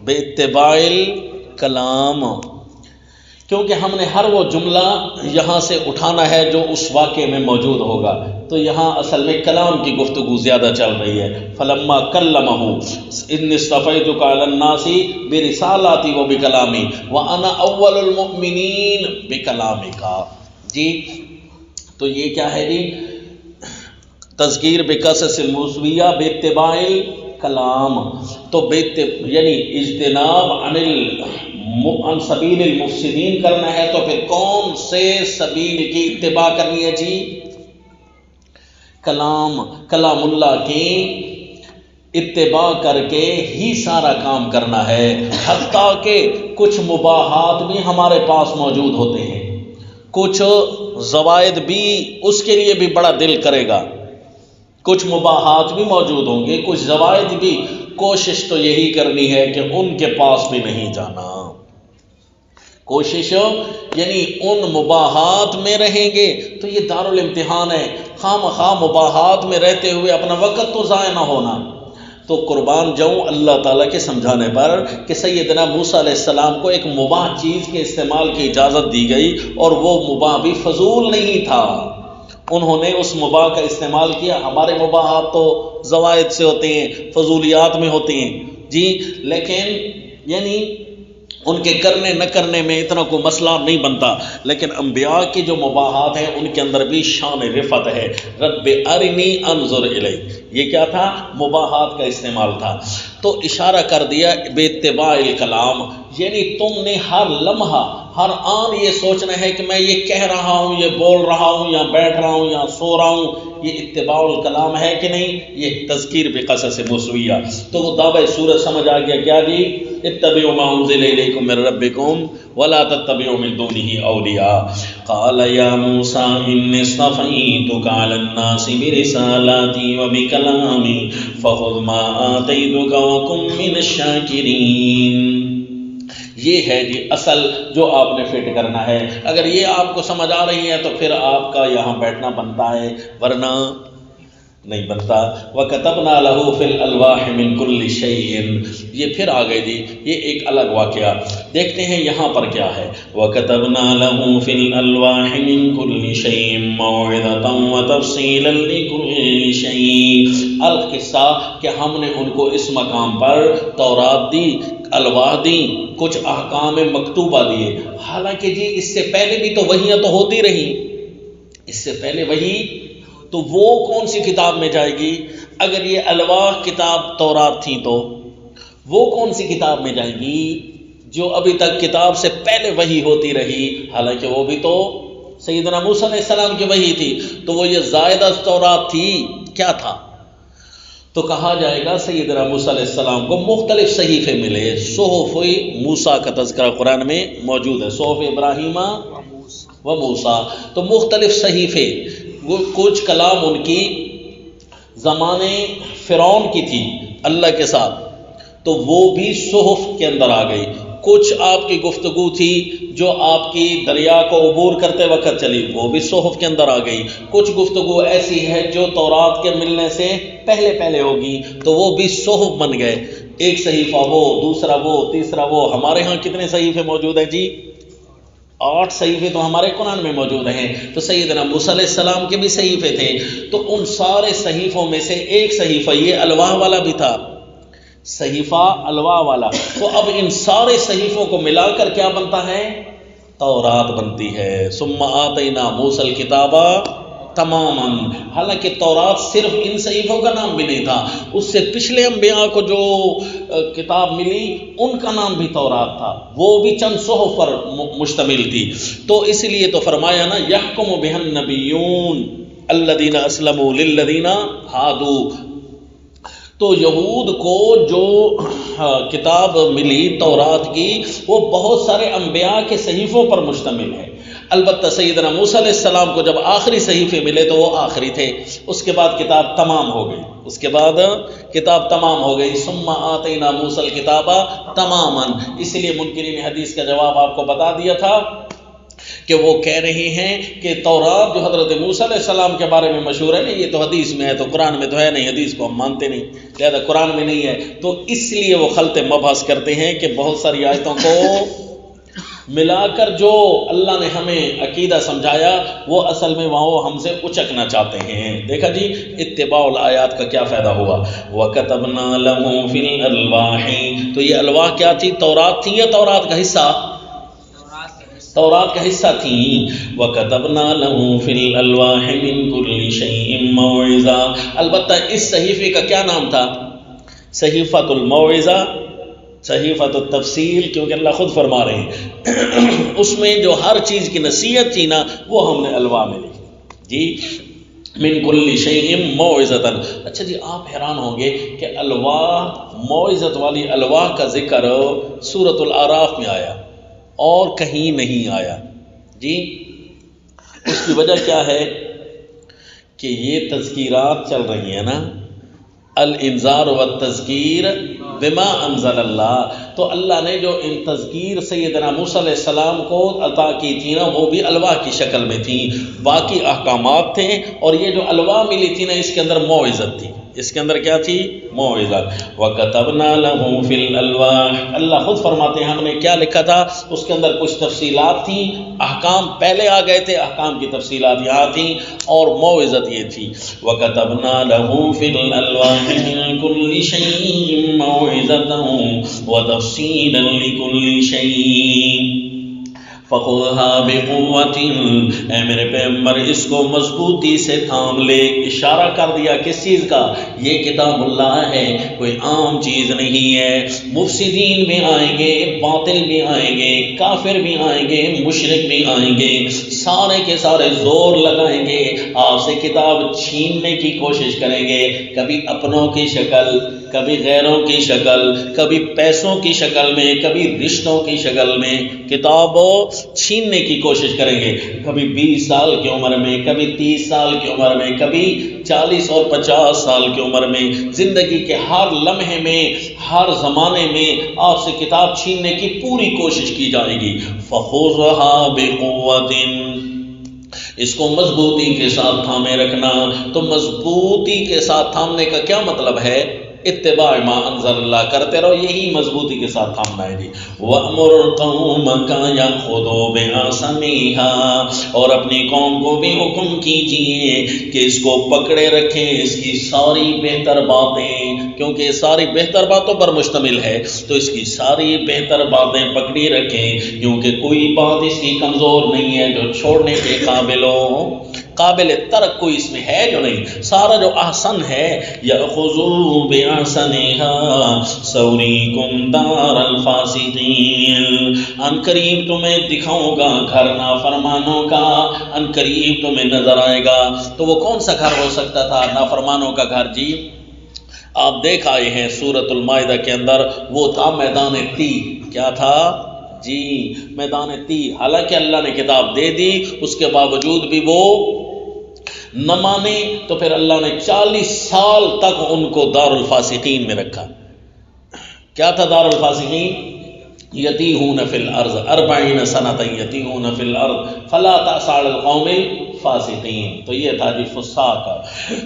باتباع الکلام، کیونکہ ہم نے ہر وہ جملہ یہاں سے اٹھانا ہے جو اس واقعے میں موجود ہوگا، تو یہاں اصل میں کلام کی گفتگو زیادہ چل رہی ہے۔ فلما کلمہ انی اصطفیتک علی الناس برسالاتی و بکلامی وانا اول المؤمنین بکلامک، جی تو یہ کیا ہے جی؟ تذکیر بقصص الموسویہ باتباع الکلام، تو یعنی اجتناب عن سبیل المفسدین کرنا ہے، تو پھر کون سے سبیل کی اتباع کرنی ہے جی؟ کلام اللہ کی اتباع کر کے ہی سارا کام کرنا ہے، حتیٰ کہ کچھ مباحات بھی ہمارے پاس موجود ہوتے ہیں، کچھ زوائد بھی اس کے لیے بھی بڑا دل کرے گا، کچھ مباحات بھی موجود ہوں گے، کچھ زوائد بھی، کوشش تو یہی کرنی ہے کہ ان کے پاس بھی نہیں جانا، کوشش یعنی ان مباحات میں رہیں گے تو یہ دارالامتحان ہے، خام خواہ مباحات میں رہتے ہوئے اپنا وقت تو ضائع نہ ہونا۔ تو قربان جاؤں اللہ تعالیٰ کے سمجھانے پر کہ سیدنا موسیٰ علیہ السلام کو ایک مباح چیز کے استعمال کی اجازت دی گئی، اور وہ مباح بھی فضول نہیں تھا، انہوں نے اس مباح کا استعمال کیا۔ ہمارے مباحات تو زوائد سے ہوتے ہیں، فضولیات میں ہوتے ہیں جی، لیکن یعنی ان کے کرنے نہ کرنے میں اتنا کوئی مسئلہ نہیں بنتا، لیکن انبیاء کی جو مباحات ہیں ان کے اندر بھی شان رفعت ہے۔ رب ارنی انظر الیک، یہ کیا تھا؟ مباحات کا استعمال تھا۔ تو اشارہ کر دیا باتباع الکلام، یعنی تم نے ہر لمحہ ہر آن یہ سوچنا ہے کہ میں یہ کہہ رہا ہوں، یہ بول رہا ہوں، یا بیٹھ رہا ہوں، یا سو رہا ہوں، یہ اتباع الکلام ہے کہ نہیں؟ یہ تذکیر بقصص موسویہ۔ تو وہ دعوی سورت سمجھ آ گیا کیا جی؟ اتبعوا ما انزل الیکم من ربکم ولا تتبعوا من دونه اولیاء قال یا موسیٰ انی اصطفیتک علی الناس برسالاتی وبکلامی فخذ ما آتیتک وکن من الشاکرین۔ یہ ہے جی اصل جو آپ نے فٹ کرنا ہے۔ اگر یہ آپ کو سمجھ آ رہی ہے تو پھر آپ کا یہاں بیٹھنا بنتا ہے، ورنہ نہیں بنتا۔ وَكَتَبْنَا لَهُ فِي الْأَلْوَاحِ مِنْ كُلِّ شَيْءٍ، یہ پھر آ گئے جی، یہ ایک الگ واقعہ۔ دیکھتے ہیں یہاں پر کیا ہے۔ وَكَتَبْنَا لَهُ فِي الْأَلْوَاحِ مِنْ كُلِّ شَيْءٍ مَوْعِظَةً وَتَفْصِيلًا لِكُلِّ شَيْءٍ، القصہ کہ ہم نے ان کو اس مقام پر تورات دی، الواح دی، کچھ احکام مکتوبہ دیے۔ حالانکہ جی اس سے پہلے بھی تو وحیاں تو ہوتی رہی، اس سے پہلے وحی تو وہ کون سی کتاب میں جائے گی؟ اگر یہ الواح کتاب تورات تھی تو وہ کون سی کتاب میں جائے گی؟ جو ابھی تک کتاب سے پہلے وحی ہوتی رہی، حالانکہ وہ بھی تو سیدنا موسیٰ علیہ السلام کی وحی تھی، تو وہ یہ زائدہ تورات تھی، کیا تھا؟ تو کہا جائے گا سیدنا موسیٰ علیہ السلام کو مختلف صحیفے ملے۔ صحف موسیٰ کا تذکرہ قرآن میں موجود ہے، صحف ابراہیم و موسیٰ، تو مختلف صحیفے، کچھ کلام ان کی زمانے فرعون کی تھی اللہ کے ساتھ، تو وہ بھی صحف کے اندر آ گئی۔ کچھ آپ کی گفتگو تھی جو آپ کی دریا کو عبور کرتے وقت چلی، وہ بھی صحف کے اندر آ گئی۔ کچھ گفتگو ایسی ہے جو تورات کے ملنے سے پہلے ہوگی، تو وہ بھی صحف بن گئے۔ ایک صحیفہ وہ، دوسرا وہ، تیسرا وہ۔ ہمارے ہاں کتنے صحیفے موجود ہیں جی؟ 8 صحیفے تو ہمارے قرآن میں موجود ہیں۔ تو سیدنا موسیٰ علیہ السلام کے بھی صحیفے تھے، تو ان سارے صحیفوں میں سے ایک صحیفہ یہ الواح والا بھی تھا، صحیفہ الواح والا۔ تو اب ان سارے صحیفوں کو ملا کر کیا بنتا ہے؟ تورات بنتی ہے۔ ثم آتینا موسیٰ الکتاب تماما، حالانکہ تورات صرف ان صحیفوں کا نام بھی نہیں تھا، اس سے پچھلے انبیاء کو جو کتاب ملی ان کا نام بھی تورات تھا، وہ بھی چند صحف پر مشتمل تھی۔ تو اس لیے تو فرمایا نا یحکم بها النبیون الذین اسلموا للذین ہادوا، تو یہود کو جو کتاب ملی تورات کی وہ بہت سارے انبیاء کے صحیفوں پر مشتمل ہے۔ البتہ سیدنا موسیٰ علیہ السلام کو جب آخری صحیفے ملے تو وہ آخری تھے، اس کے بعد کتاب تمام ہو گئی، اس کے بعد کتاب تمام ہو گئی۔ ثم آتینا موسیٰ الکتاب تماما، اس لیے منکرین حدیث کا جواب آپ کو بتا دیا تھا کہ وہ کہہ رہے ہیں کہ تورات جو حضرت موسیٰ علیہ السلام کے بارے میں مشہور ہے نا، یہ تو حدیث میں ہے، تو قرآن میں تو ہے نہیں، حدیث کو ہم مانتے نہیں، لہذا قرآن میں نہیں ہے، تو اس لیے وہ خلط مبحث کرتے ہیں کہ بہت ساری آیتوں کو ملا کر جو اللہ نے ہمیں عقیدہ سمجھایا وہ اصل میں وہاں وہ ہم سے اچکنا چاہتے ہیں۔ دیکھا جی اتباع الآیات کا کیا فائدہ ہوا؟ وَكَتَبْنَا لَهُ فِي الْأَلْوَاحِ، تو یہ الواح کیا تھی؟ تورات تھی یا تورات کا حصہ؟ تورات کا حصہ تھی۔ وَكَتَبْنَا لَهُ فِي الْأَلْوَاحِ مِن كُلِّ شَيْءٍ مَوْعِظَةً، البتہ اس صحیفے کا کیا نام تھا؟ صحیفۃ الموعظہ، صحیفۃ التفصیل، کیونکہ اللہ خود فرما رہے ہیں اس میں جو ہر چیز کی نصیحت تھی نا وہ ہم نے الواح میں لکھی جی، من کل شیء موعظۃ۔ اچھا جی، آپ حیران ہوں گے کہ الواح، موعظت والی الواح کا ذکر سورۃ الاعراف میں آیا اور کہیں نہیں آیا جی۔ اس کی وجہ کیا ہے کہ یہ تذکیرات چل رہی ہیں نا، الانذار والتذکیر بما انزل اللہ، تو اللہ نے جو ان تذکیر سیدنا موسیٰ علیہ السلام کو عطا کی تھی نا وہ بھی الواح کی شکل میں تھی، باقی احکامات تھے، اور یہ جو الواح ملی تھی نا اس کے اندر موعظت تھی، اس کے اندر کیا تھی؟ موعظت۔ وَكَتَبْنَا لَهُ فِي الْأَلْوَاحِ، اللہ خود فرماتے ہیں ہم نے کیا لکھا تھا اس کے اندر، کچھ تفصیلات تھیں، احکام پہلے آ گئے تھے، احکام کی تفصیلات یہاں تھیں، اور موعظت یہ تھی۔ وَكَتَبْنَا لَهُ فِي الْأَلْوَاحِ مِن كُلِّ شَيْءٍ مَوْعِظَةً وَتَفْصِيلًا لِكُلِّ شَيْءٍ فَخُذْهَا بِقُوَّةٍ، اے میرے پیغمبر اس کو مضبوطی سے تھام لے۔ اشارہ کر دیا کس چیز کا؟ یہ کتاب اللہ ہے، کوئی عام چیز نہیں ہے۔ مفسدین بھی آئیں گے، باطل بھی آئیں گے، کافر بھی آئیں گے، مشرک بھی آئیں گے، سارے کے سارے زور لگائیں گے، آپ سے کتاب چھیننے کی کوشش کریں گے، کبھی اپنوں کی شکل، کبھی غیروں کی شکل، کبھی پیسوں کی شکل میں، کبھی رشتوں کی شکل میں کتاب چھیننے کی کوشش کریں گے، کبھی 20 سال کی عمر میں، کبھی 30 سال کی عمر میں، کبھی 40 اور 50 سال کی عمر میں، زندگی کے ہر لمحے میں، ہر زمانے میں آپ سے کتاب چھیننے کی پوری کوشش کی جائے گی۔ فَخُذْهَا بِقُوَّةٍ، اس کو مضبوطی کے ساتھ تھامے رکھنا۔ تو مضبوطی کے ساتھ تھامنے کا کیا مطلب ہے؟ اتباع ما انزل اللہ کرتے رہو، یہی مضبوطی کے ساتھ تھامنا ہے جی۔ وَأْمُرْ قَوْمَكَ يَأْخُذُوا بِأَحْسَنِهَا، اور اپنی قوم کو بھی حکم کیجئے کہ اس کو پکڑے رکھیں، اس کی ساری بہتر باتیں، کیونکہ یہ ساری بہتر باتوں پر مشتمل ہے، تو اس کی ساری بہتر باتیں پکڑی رکھیں، کیونکہ کوئی بات اس کی کمزور نہیں ہے جو چھوڑنے کے قابل ہو، قابل ترک کوئی اس میں ہے جو نہیں، سارا جو احسن ہے۔ یأخذوا بأحسنها سأریکم دار الفاسقین، ان قریب تمہیں دکھاؤں گا گھر نافرمانوں کا، ان قریب تمہیں نظر آئے گا۔ تو وہ کون سا گھر ہو سکتا تھا نافرمانوں کا گھر جی؟ آپ دیکھ آئے ہیں سورۃ المائدہ کے اندر، وہ تھا میدان تی۔ کیا تھا جی؟ میدان تی۔ حالانکہ اللہ نے کتاب دے دی، اس کے باوجود بھی وہ نہ مانے، تو پھر اللہ نے 40 سال تک ان کو دار الفاسقین میں رکھا۔ کیا تھا دار الفاسقین؟ یتیہون فی الارض 40 سنۃ یتیہون فی الارض فلا تأس علی القوم الفاسقین۔ تو یہ تھا جی فساق۔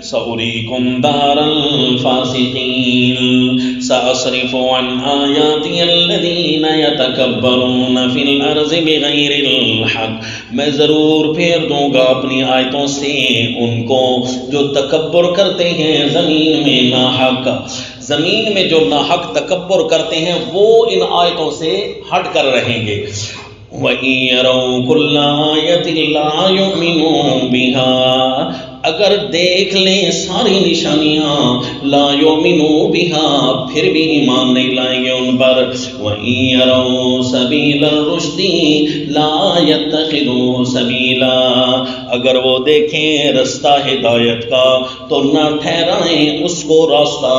سأریکم دار الفاسقین سأصرف عن آیاتی الذین یتکبرون فی الارض بغیر الحق، میں ضرور پھیر دوں گا اپنی آیتوں سے ان کو جو تکبر کرتے ہیں زمین میں ناحق، زمین میں جو ناحق تکبر کرتے ہیں وہ ان آیتوں سے ہٹ کر رہیں گے۔ وَإِن يَرَوْا كُلَّ آیَةٍ لَا يُؤْمِنُوا بِهَا، اگر دیکھ لیں ساری نشانیاں، لا یؤمنوا بها، پھر بھی ایمان نہیں لائیں گے ان پر۔ وَإِن يَرَوْا سَبِيلَ الرُّشْدِ لَا يَتَّخِذُوهُ سَبِيلًا، اگر وہ دیکھیں رستہ ہدایت کا تو نہ ٹھہرائیں اس کو راستہ،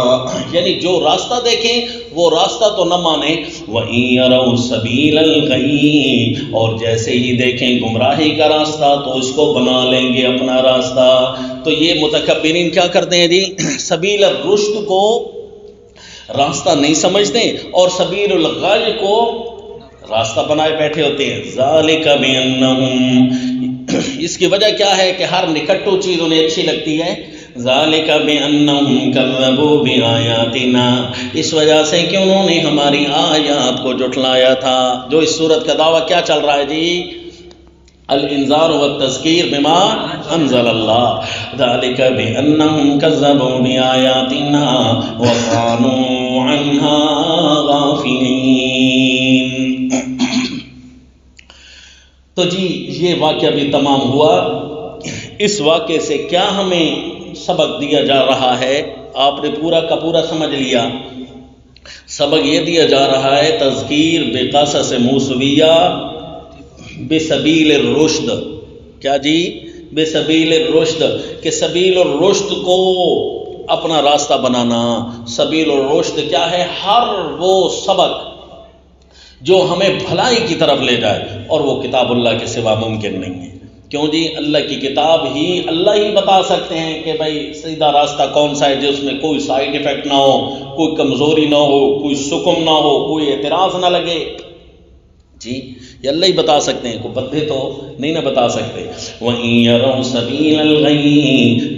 یعنی جو راستہ دیکھیں وہ راستہ تو نہ مانیں۔ وَإِن يَرَوْا سَبِيلَ الْغَيِّ، اور جیسے ہی دیکھیں گمراہی کا راستہ تو اس کو بنا لیں گے اپنا راستہ۔ تو یہ متکبرین کیا کرتے ہیں جی؟ سبیل الرشد کو راستہ نہیں سمجھتے اور سبیل الغی کو راستہ بنائے بیٹھے ہوتے ہیں. ذالک بانہم، اس کی وجہ کیا ہے کہ ہر نکٹو چیز انہیں اچھی لگتی ہے. ذالک بانہم کذبوا بآیاتنا، اس وجہ سے کہ انہوں نے ہماری آیات کو جھٹلایا تھا. جو اس صورت کا دعویٰ کیا چل رہا ہے جی؟ الانذار والتذکیر بما انزل اللہ. ذالک بانہم کذبوا بآیاتنا وکانوا عنہا غافلین. تو جی یہ واقعہ بھی تمام ہوا. اس واقعے سے کیا ہمیں سبق دیا جا رہا ہے؟ آپ نے پورا کا پورا سمجھ لیا. سبق یہ دیا جا رہا ہے تذکیر بقصص موسویہ بسبیل الرشد. کیا جی؟ بسبیل الرشد، کہ سبیل الرشد کو اپنا راستہ بنانا. سبیل الرشد کیا ہے؟ ہر وہ سبق جو ہمیں بھلائی کی طرف لے جائے، اور وہ کتاب اللہ کے سوا ممکن نہیں ہے. کیوں جی؟ اللہ کی کتاب ہی اللہ ہی بتا سکتے ہیں کہ بھائی سیدھا راستہ کون سا ہے جس میں کوئی سائیڈ ایفیکٹ نہ ہو، کوئی کمزوری نہ ہو، کوئی سکم نہ ہو، کوئی اعتراض نہ لگے. جی یہ اللہ ہی بتا سکتے ہیں، کوئی بندے تو نہیں نہ بتا سکتے. وَإِن يَرَوْا سَبِيلَ الْغَيِّ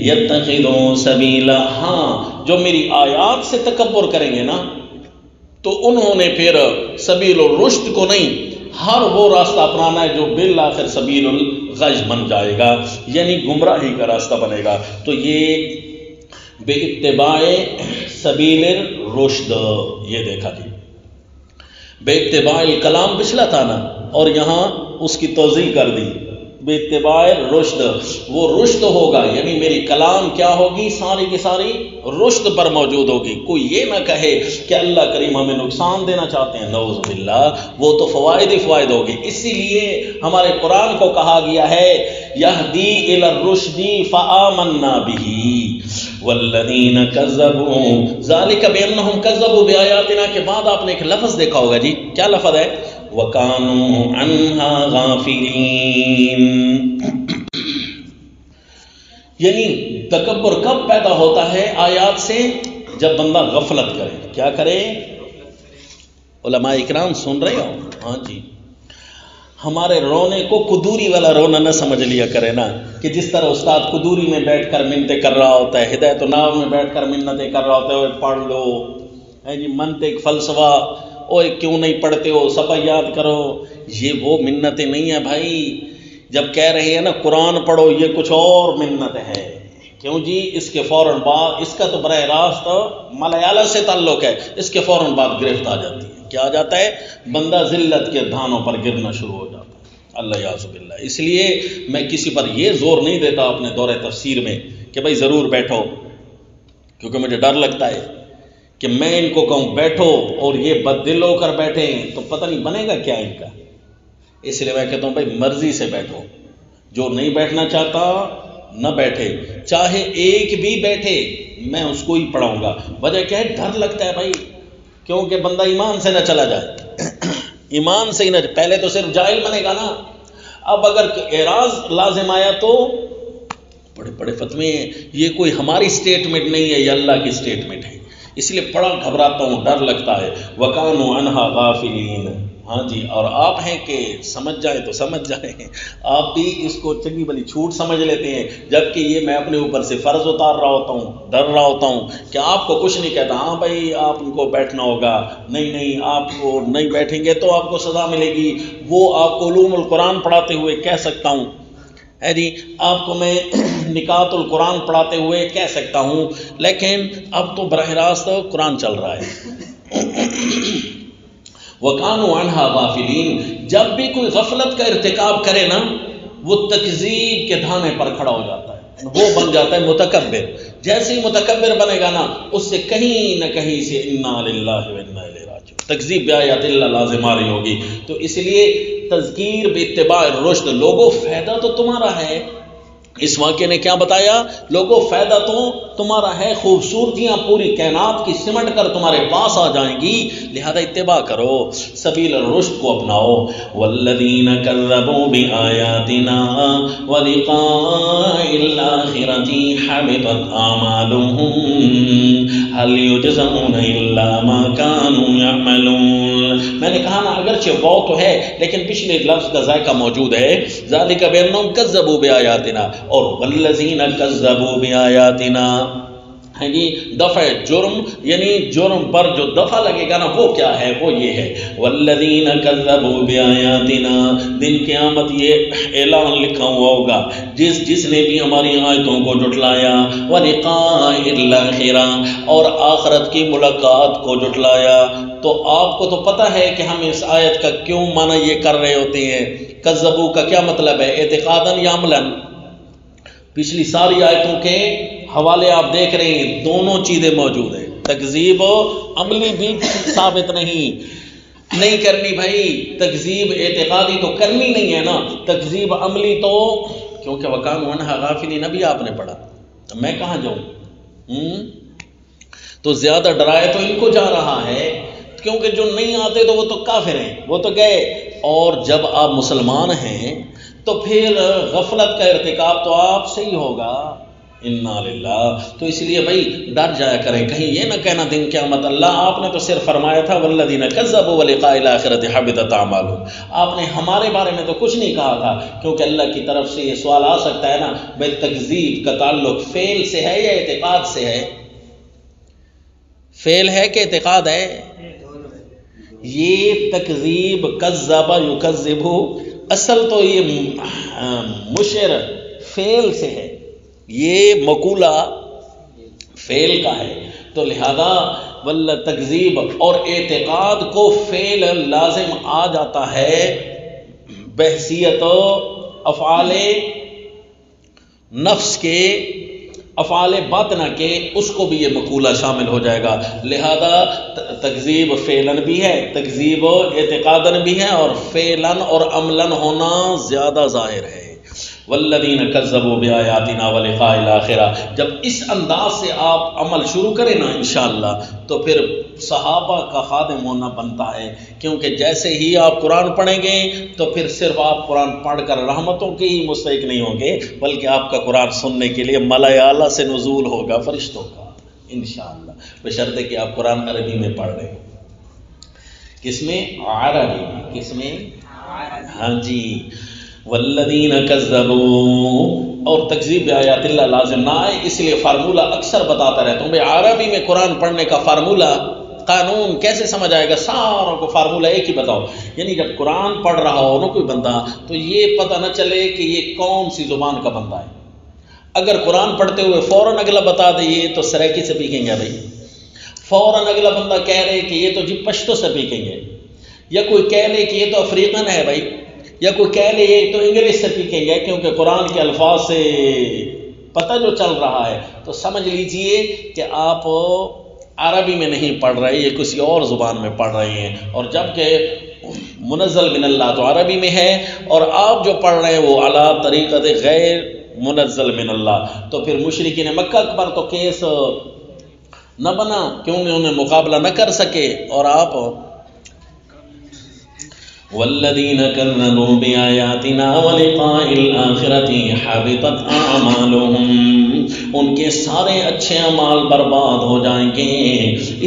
يَتَّخِذُوا سَبِيلًا، ہاں جو میری آیات سے تکبر کریں گے نا تو انہوں نے پھر سبیل الرشد کو نہیں، ہر وہ راستہ اپنانا ہے جو بالآخر سبیل الغی بن جائے گا، یعنی گمراہی کا راستہ بنے گا. تو یہ بے اتباع سبیل الرشد، یہ دیکھا جی. بے اتباع الکلام پچھلا تھا نا، اور یہاں اس کی توضیح کر دی. بے اتباع رشد، وہ رشد ہوگا یعنی میری کلام کیا ہوگی؟ ساری کی ساری رشد پر موجود ہوگی. کوئی یہ نہ کہے کہ اللہ کریم ہمیں نقصان دینا چاہتے ہیں، نعوذ باللہ، وہ تو فوائد ہی فوائد ہوگی. اسی لیے ہمارے قرآن کو کہا گیا ہے یہدی الی الرشد فآمنا بہ والذین کذبوا ذلک بانہم کذبوا بآیاتنا کے بعد آپ نے ایک لفظ دیکھا ہوگا جی. کیا لفظ ہے؟ وَكَانُوا عَنْهَا غَافِلِينَ. یعنی تکبر کب پیدا ہوتا ہے آیات سے؟ جب بندہ غفلت کرے. کیا کرے؟ علماء اکرام سن رہے ہو؟ ہاں جی. ہمارے رونے کو قدوری والا رونا نہ سمجھ لیا کرے نا، کہ جس طرح استاد قدوری میں بیٹھ کر منتیں کر رہا ہوتا ہے، ہدایت الناو میں بیٹھ کر منتیں کر رہا ہوتا ہے، پڑھ لو جی منطق فلسفہ، اوے کیوں نہیں پڑھتے ہو، سب یاد کرو. یہ وہ منتیں نہیں ہیں بھائی. جب کہہ رہے ہیں نا قرآن پڑھو، یہ کچھ اور منت ہے. کیوں جی؟ اس کے فوراً بعد، اس کا تو براہ راست ملیالہ سے تعلق ہے، اس کے فوراً بعد گرفت آ جاتی ہے. کیا آ جاتا ہے؟ بندہ ذلت کے دھانوں پر گرنا شروع ہو جاتا ہے. اللہ یعوذ باللہ. اس لیے میں کسی پر یہ زور نہیں دیتا اپنے دور تفسیر میں کہ بھائی ضرور بیٹھو، کیونکہ مجھے ڈر لگتا ہے کہ میں ان کو کہوں بیٹھو اور یہ بد دل ہو کر بیٹھے ہیں تو پتہ نہیں بنے گا کیا ان کا. اس لیے میں کہتا ہوں بھائی مرضی سے بیٹھو. جو نہیں بیٹھنا چاہتا نہ بیٹھے، چاہے ایک بھی بیٹھے میں اس کو ہی پڑھاؤں گا. وجہ کیا ہے؟ ڈر لگتا ہے بھائی، کیونکہ بندہ ایمان سے نہ چلا جائے. ایمان سے ہی نہ، پہلے تو صرف جاہل بنے گا نا. اب اگر اعراض لازم آیا تو بڑے بڑے فتوے ہیں. یہ کوئی ہماری سٹیٹمنٹ نہیں ہے، یہ اللہ کی سٹیٹمنٹ ہے. اس لیے بڑا گھبراتا ہوں، ڈر لگتا ہے. وَكَانُوا عَنْهَا غَافِلِينَ. ہاں جی. اور آپ ہیں کہ سمجھ جائیں تو سمجھ جائیں، آپ بھی اس کو چنگی بلی چھوٹ سمجھ لیتے ہیں، جبکہ یہ میں اپنے اوپر سے فرض اتار رہا ہوتا ہوں، ڈر رہا ہوتا ہوں کہ آپ کو کچھ نہیں کہتا. ہاں بھائی آپ ان کو بیٹھنا ہوگا، نہیں آپ کو نہیں بیٹھیں گے تو آپ کو سزا ملے گی. وہ آپ کو علوم القرآن پڑھاتے ہوئے کہہ سکتا ہوں ہے جی، آپ کو میں نکات القرآن پڑھاتے ہوئے کہہ سکتا ہوں، لیکن اب تو براہ راست قرآن چل رہا ہے. وَكَانُوا عَنْهَا غَافِلِينَ. جب بھی کوئی غفلت کا ارتکاب کرے نا، وہ تکذیب کے دھانے پر کھڑا ہو جاتا ہے، وہ بن جاتا ہے متکبر. جیسے ہی متکبر بنے گا نا، اس سے کہیں نہ کہیں سے اِنَّا لِلَّهِ وَإِنَّا إِلَيْهِ راجعون تکذیب بآیات اللہ لازم آ رہی ہوگی. تو اس لیے تذکیر باتباع الرشد. لوگوں فائدہ تو تمہارا ہے. اس واقعے نے کیا بتایا؟ لوگوں فائدہ تو تمہارا ہے، خوبصورتیاں پوری کائنات کی سمٹ کر تمہارے پاس آ جائیں گی، لہذا اتباع کرو، سبیل الرشد کو اپناؤ. والذین کذبوا بآیاتنا ولقاء الآخرۃ حبطت اعمالهم هل یجزون الا ما كانوا یعملون. میں نے کہا نا اگرچہ وہ تو ہے لیکن پچھلے لفظ کا ذائقہ موجود ہے. ذالک بانہم کذبوا بآیاتنا اور والذین کذبوا بآیاتنا ہے جی دفع جرم یعنی جرم پر جو دفع لگے گا نا وہ کیا ہے وہ یہ ہے والذین کذبوا بآیاتنا. دن قیامت یہ اعلان لکھا ہوا ہوگا جس نے بھی ہماری آیتوں کو جھٹلایا ولقاء الآخرہ اور آخرت کی ملاقات کو جھٹلایا. تو آپ کو تو پتہ ہے کہ ہم اس آیت کا کیوں معنی یہ کر رہے ہوتے ہیں. کذبوا کا کیا مطلب ہے اعتقاداً یا عملاً. پچھلی ساری آیتوں کے حوالے آپ دیکھ رہے ہیں دونوں چیزیں موجود ہیں. تکذیب عملی بھی ثابت نہیں کرنی بھائی. تکذیب اعتقادی تو کرنی نہیں ہے نا. تکذیب عملی تو کیونکہ وَكَانُوا عَنْهَا غَافِلِينَ نبی آپ نے پڑھا تو میں کہاں جاؤں. تو زیادہ ڈرائے تو ان کو جا رہا ہے کیونکہ جو نہیں آتے تو وہ تو کافر ہیں وہ تو گئے. اور جب آپ مسلمان ہیں تو پھر غفلت کا ارتکاب تو آپ سے ہی ہوگا. انا للہ. تو اس لیے بھائی ڈر جایا کریں کہیں یہ نہ کہنا دن قیامت. اللہ آپ نے تو صرف فرمایا تھا والذین کذبوا بلقاء الآخرۃ حبطت اعمالهم. آپ نے ہمارے بارے میں تو کچھ نہیں کہا تھا کیونکہ اللہ کی طرف سے یہ سوال آ سکتا ہے نا بھائی تکذیب کا تعلق فعل سے ہے یا اعتقاد سے ہے. فعل ہے کہ اعتقاد ہے. یہ تکذیب کذب یکذب اصل تو یہ مشر فعل سے ہے یہ مقولہ فعل کا ہے. تو لہذا تکذیب اور اعتقاد کو فعل لازم آ جاتا ہے بحیثیت افعال نفس کے افعال باطنہ کے اس کو بھی یہ مقولہ شامل ہو جائے گا. لہذا تکذیب فعلاً بھی ہے تکذیب اعتقاداً بھی ہے اور فعلاً اور عملاً ہونا زیادہ ظاہر ہے. والذین کذبوا بآیاتنا ولقاء الآخرہ. جب اس انداز سے آپ عمل شروع کریں نا انشاءاللہ تو پھر صحابہ کا خادم ہونا بنتا ہے. کیونکہ جیسے ہی آپ قرآن پڑھیں گے تو پھر صرف آپ قرآن پڑھ کر رحمتوں کے ہی مستحق نہیں ہوں گے بلکہ آپ کا قرآن سننے کے لیے ملائے اعلیٰ سے نزول ہوگا فرشتوں کا انشاءاللہ. بشرطے کہ آپ قرآن عربی میں پڑھ رہے ہیں. کس میں عربی میں. کس میں ہاں جی. والذین کذبوا اور تکذیب بآیات اللہ لازم نہ آئے اس لیے فارمولہ اکثر بتاتا رہتا ہوں. بھائی عربی میں قرآن پڑھنے کا فارمولہ قانون کیسے سمجھ آئے گا. ساروں کو فارمولہ ایک ہی بتاؤ. یعنی جب قرآن پڑھ رہا ہو نا کوئی بندہ تو یہ پتہ نہ چلے کہ یہ کون سی زبان کا بندہ ہے. اگر قرآن پڑھتے ہوئے فوراً اگلا بتا دے یہ تو سریکی سے پیکیں گے بھائی. فوراً اگلا بندہ کہہ رہے کہ یہ تو جی پشتو سے پیکیں گے یا کوئی کہہ لے کہ یہ تو افریقن ہے بھائی یا کوئی کہہ لے یہ تو انگلش سے پیکیں گے کیونکہ قرآن کے الفاظ سے پتہ جو چل رہا ہے تو سمجھ لیجئے کہ آپ عربی میں نہیں پڑھ رہے یہ کسی اور زبان میں پڑھ رہے ہیں. اور جبکہ منزل من اللہ تو عربی میں ہے اور آپ جو پڑھ رہے ہیں وہ اعلیٰ طریقت غیر منزل من اللہ. تو پھر مشرکین مکہ پر تو کیس نہ بنا کیوں انہیں مقابلہ نہ کر سکے. اور آپ والذین کذبوا بآیاتنا ولقاء الآخرۃ حبطت اعمالهم ان کے سارے اچھے اعمال برباد ہو جائیں گے.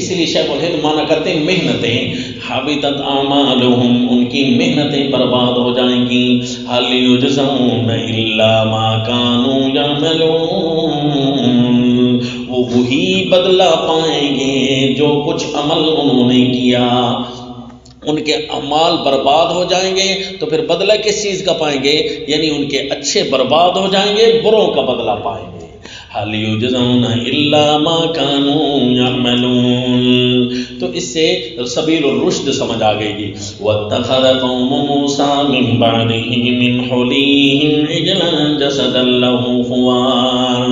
اس لیے شیخ الہند مانا کرتے ہیں محنتیں حبطت اعمالهم ان کی محنتیں برباد ہو جائیں گی. هل یجزون الا ما كانوا يعملون وہ وہی بدلہ پائیں گے جو کچھ عمل انہوں نے کیا. ان کے اعمال برباد ہو جائیں گے تو پھر بدلہ کس چیز کا پائیں گے. یعنی ان کے اچھے برباد ہو جائیں گے بروں کا بدلہ پائیں گے. هل یجزون الا ما كانوا يعملون. تو اس سے سبیل الرشد سمجھ آ گئی گی. واتخذ قوم موسى من بعده من حليهم عجلا جسدا له خوار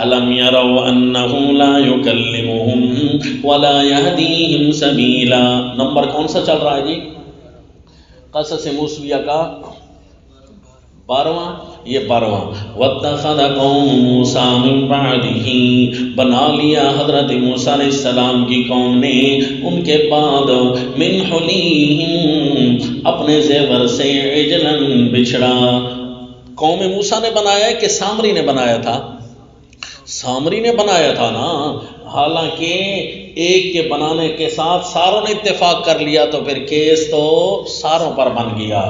الم يروا انه لا يكلمهم ولا يهديهم سبيلا. نمبر کون سا چل رہا ہے جی؟ قصص موسیٰ کا 12واں یہ 12واں. واتخذ قوم موسیٰ من بعده بنا لیا حضرت موسیٰ علیہ السلام کی قوم نے ان کے بعد من حلیہم اپنے زیور سے عجلن بچھڑا. قوم موسیٰ نے بنایا کہ سامری نے بنایا تھا؟ سامری نے بنایا تھا نا. حالانکہ ایک کے بنانے کے ساتھ ساروں نے اتفاق کر لیا تو پھر کیس تو ساروں پر بن گیا۔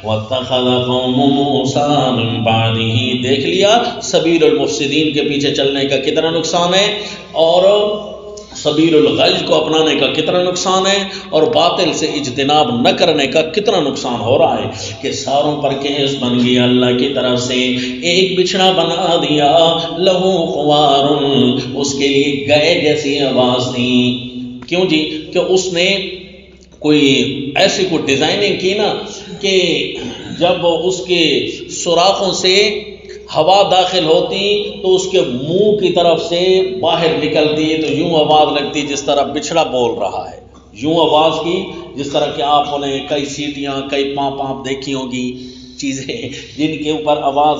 وَاتَّخَذَ قَوْمُ مُوسَىٰ مِن بَعْدِهِ، دیکھ لیا سبیل المفسدین کے پیچھے چلنے کا کتنا نقصان ہے، اور سبیل الغی کو اپنانے کا کتنا نقصان ہے، اور باطل سے اجتناب نہ کرنے کا کتنا نقصان ہو رہا ہے کہ ساروں پر کیس بن گیا اللہ کی طرف سے۔ ایک بچھڑا بنا دیا، لہو خوار، اس کے لیے گئے جیسی آواز تھی۔ کیوں جی؟ کہ اس نے کوئی ایسی کوئی ڈیزائننگ کی نا کہ جب اس کے سوراخوں سے ہوا داخل ہوتی تو اس کے منہ کی طرف سے باہر نکلتی تو یوں آواز لگتی جس طرح بچھڑا بول رہا ہے، یوں آواز کی جس طرح کہ آپ نے کئی سیٹیاں، کئی پانپ دیکھی ہوں گی، چیزیں جن کے اوپر آواز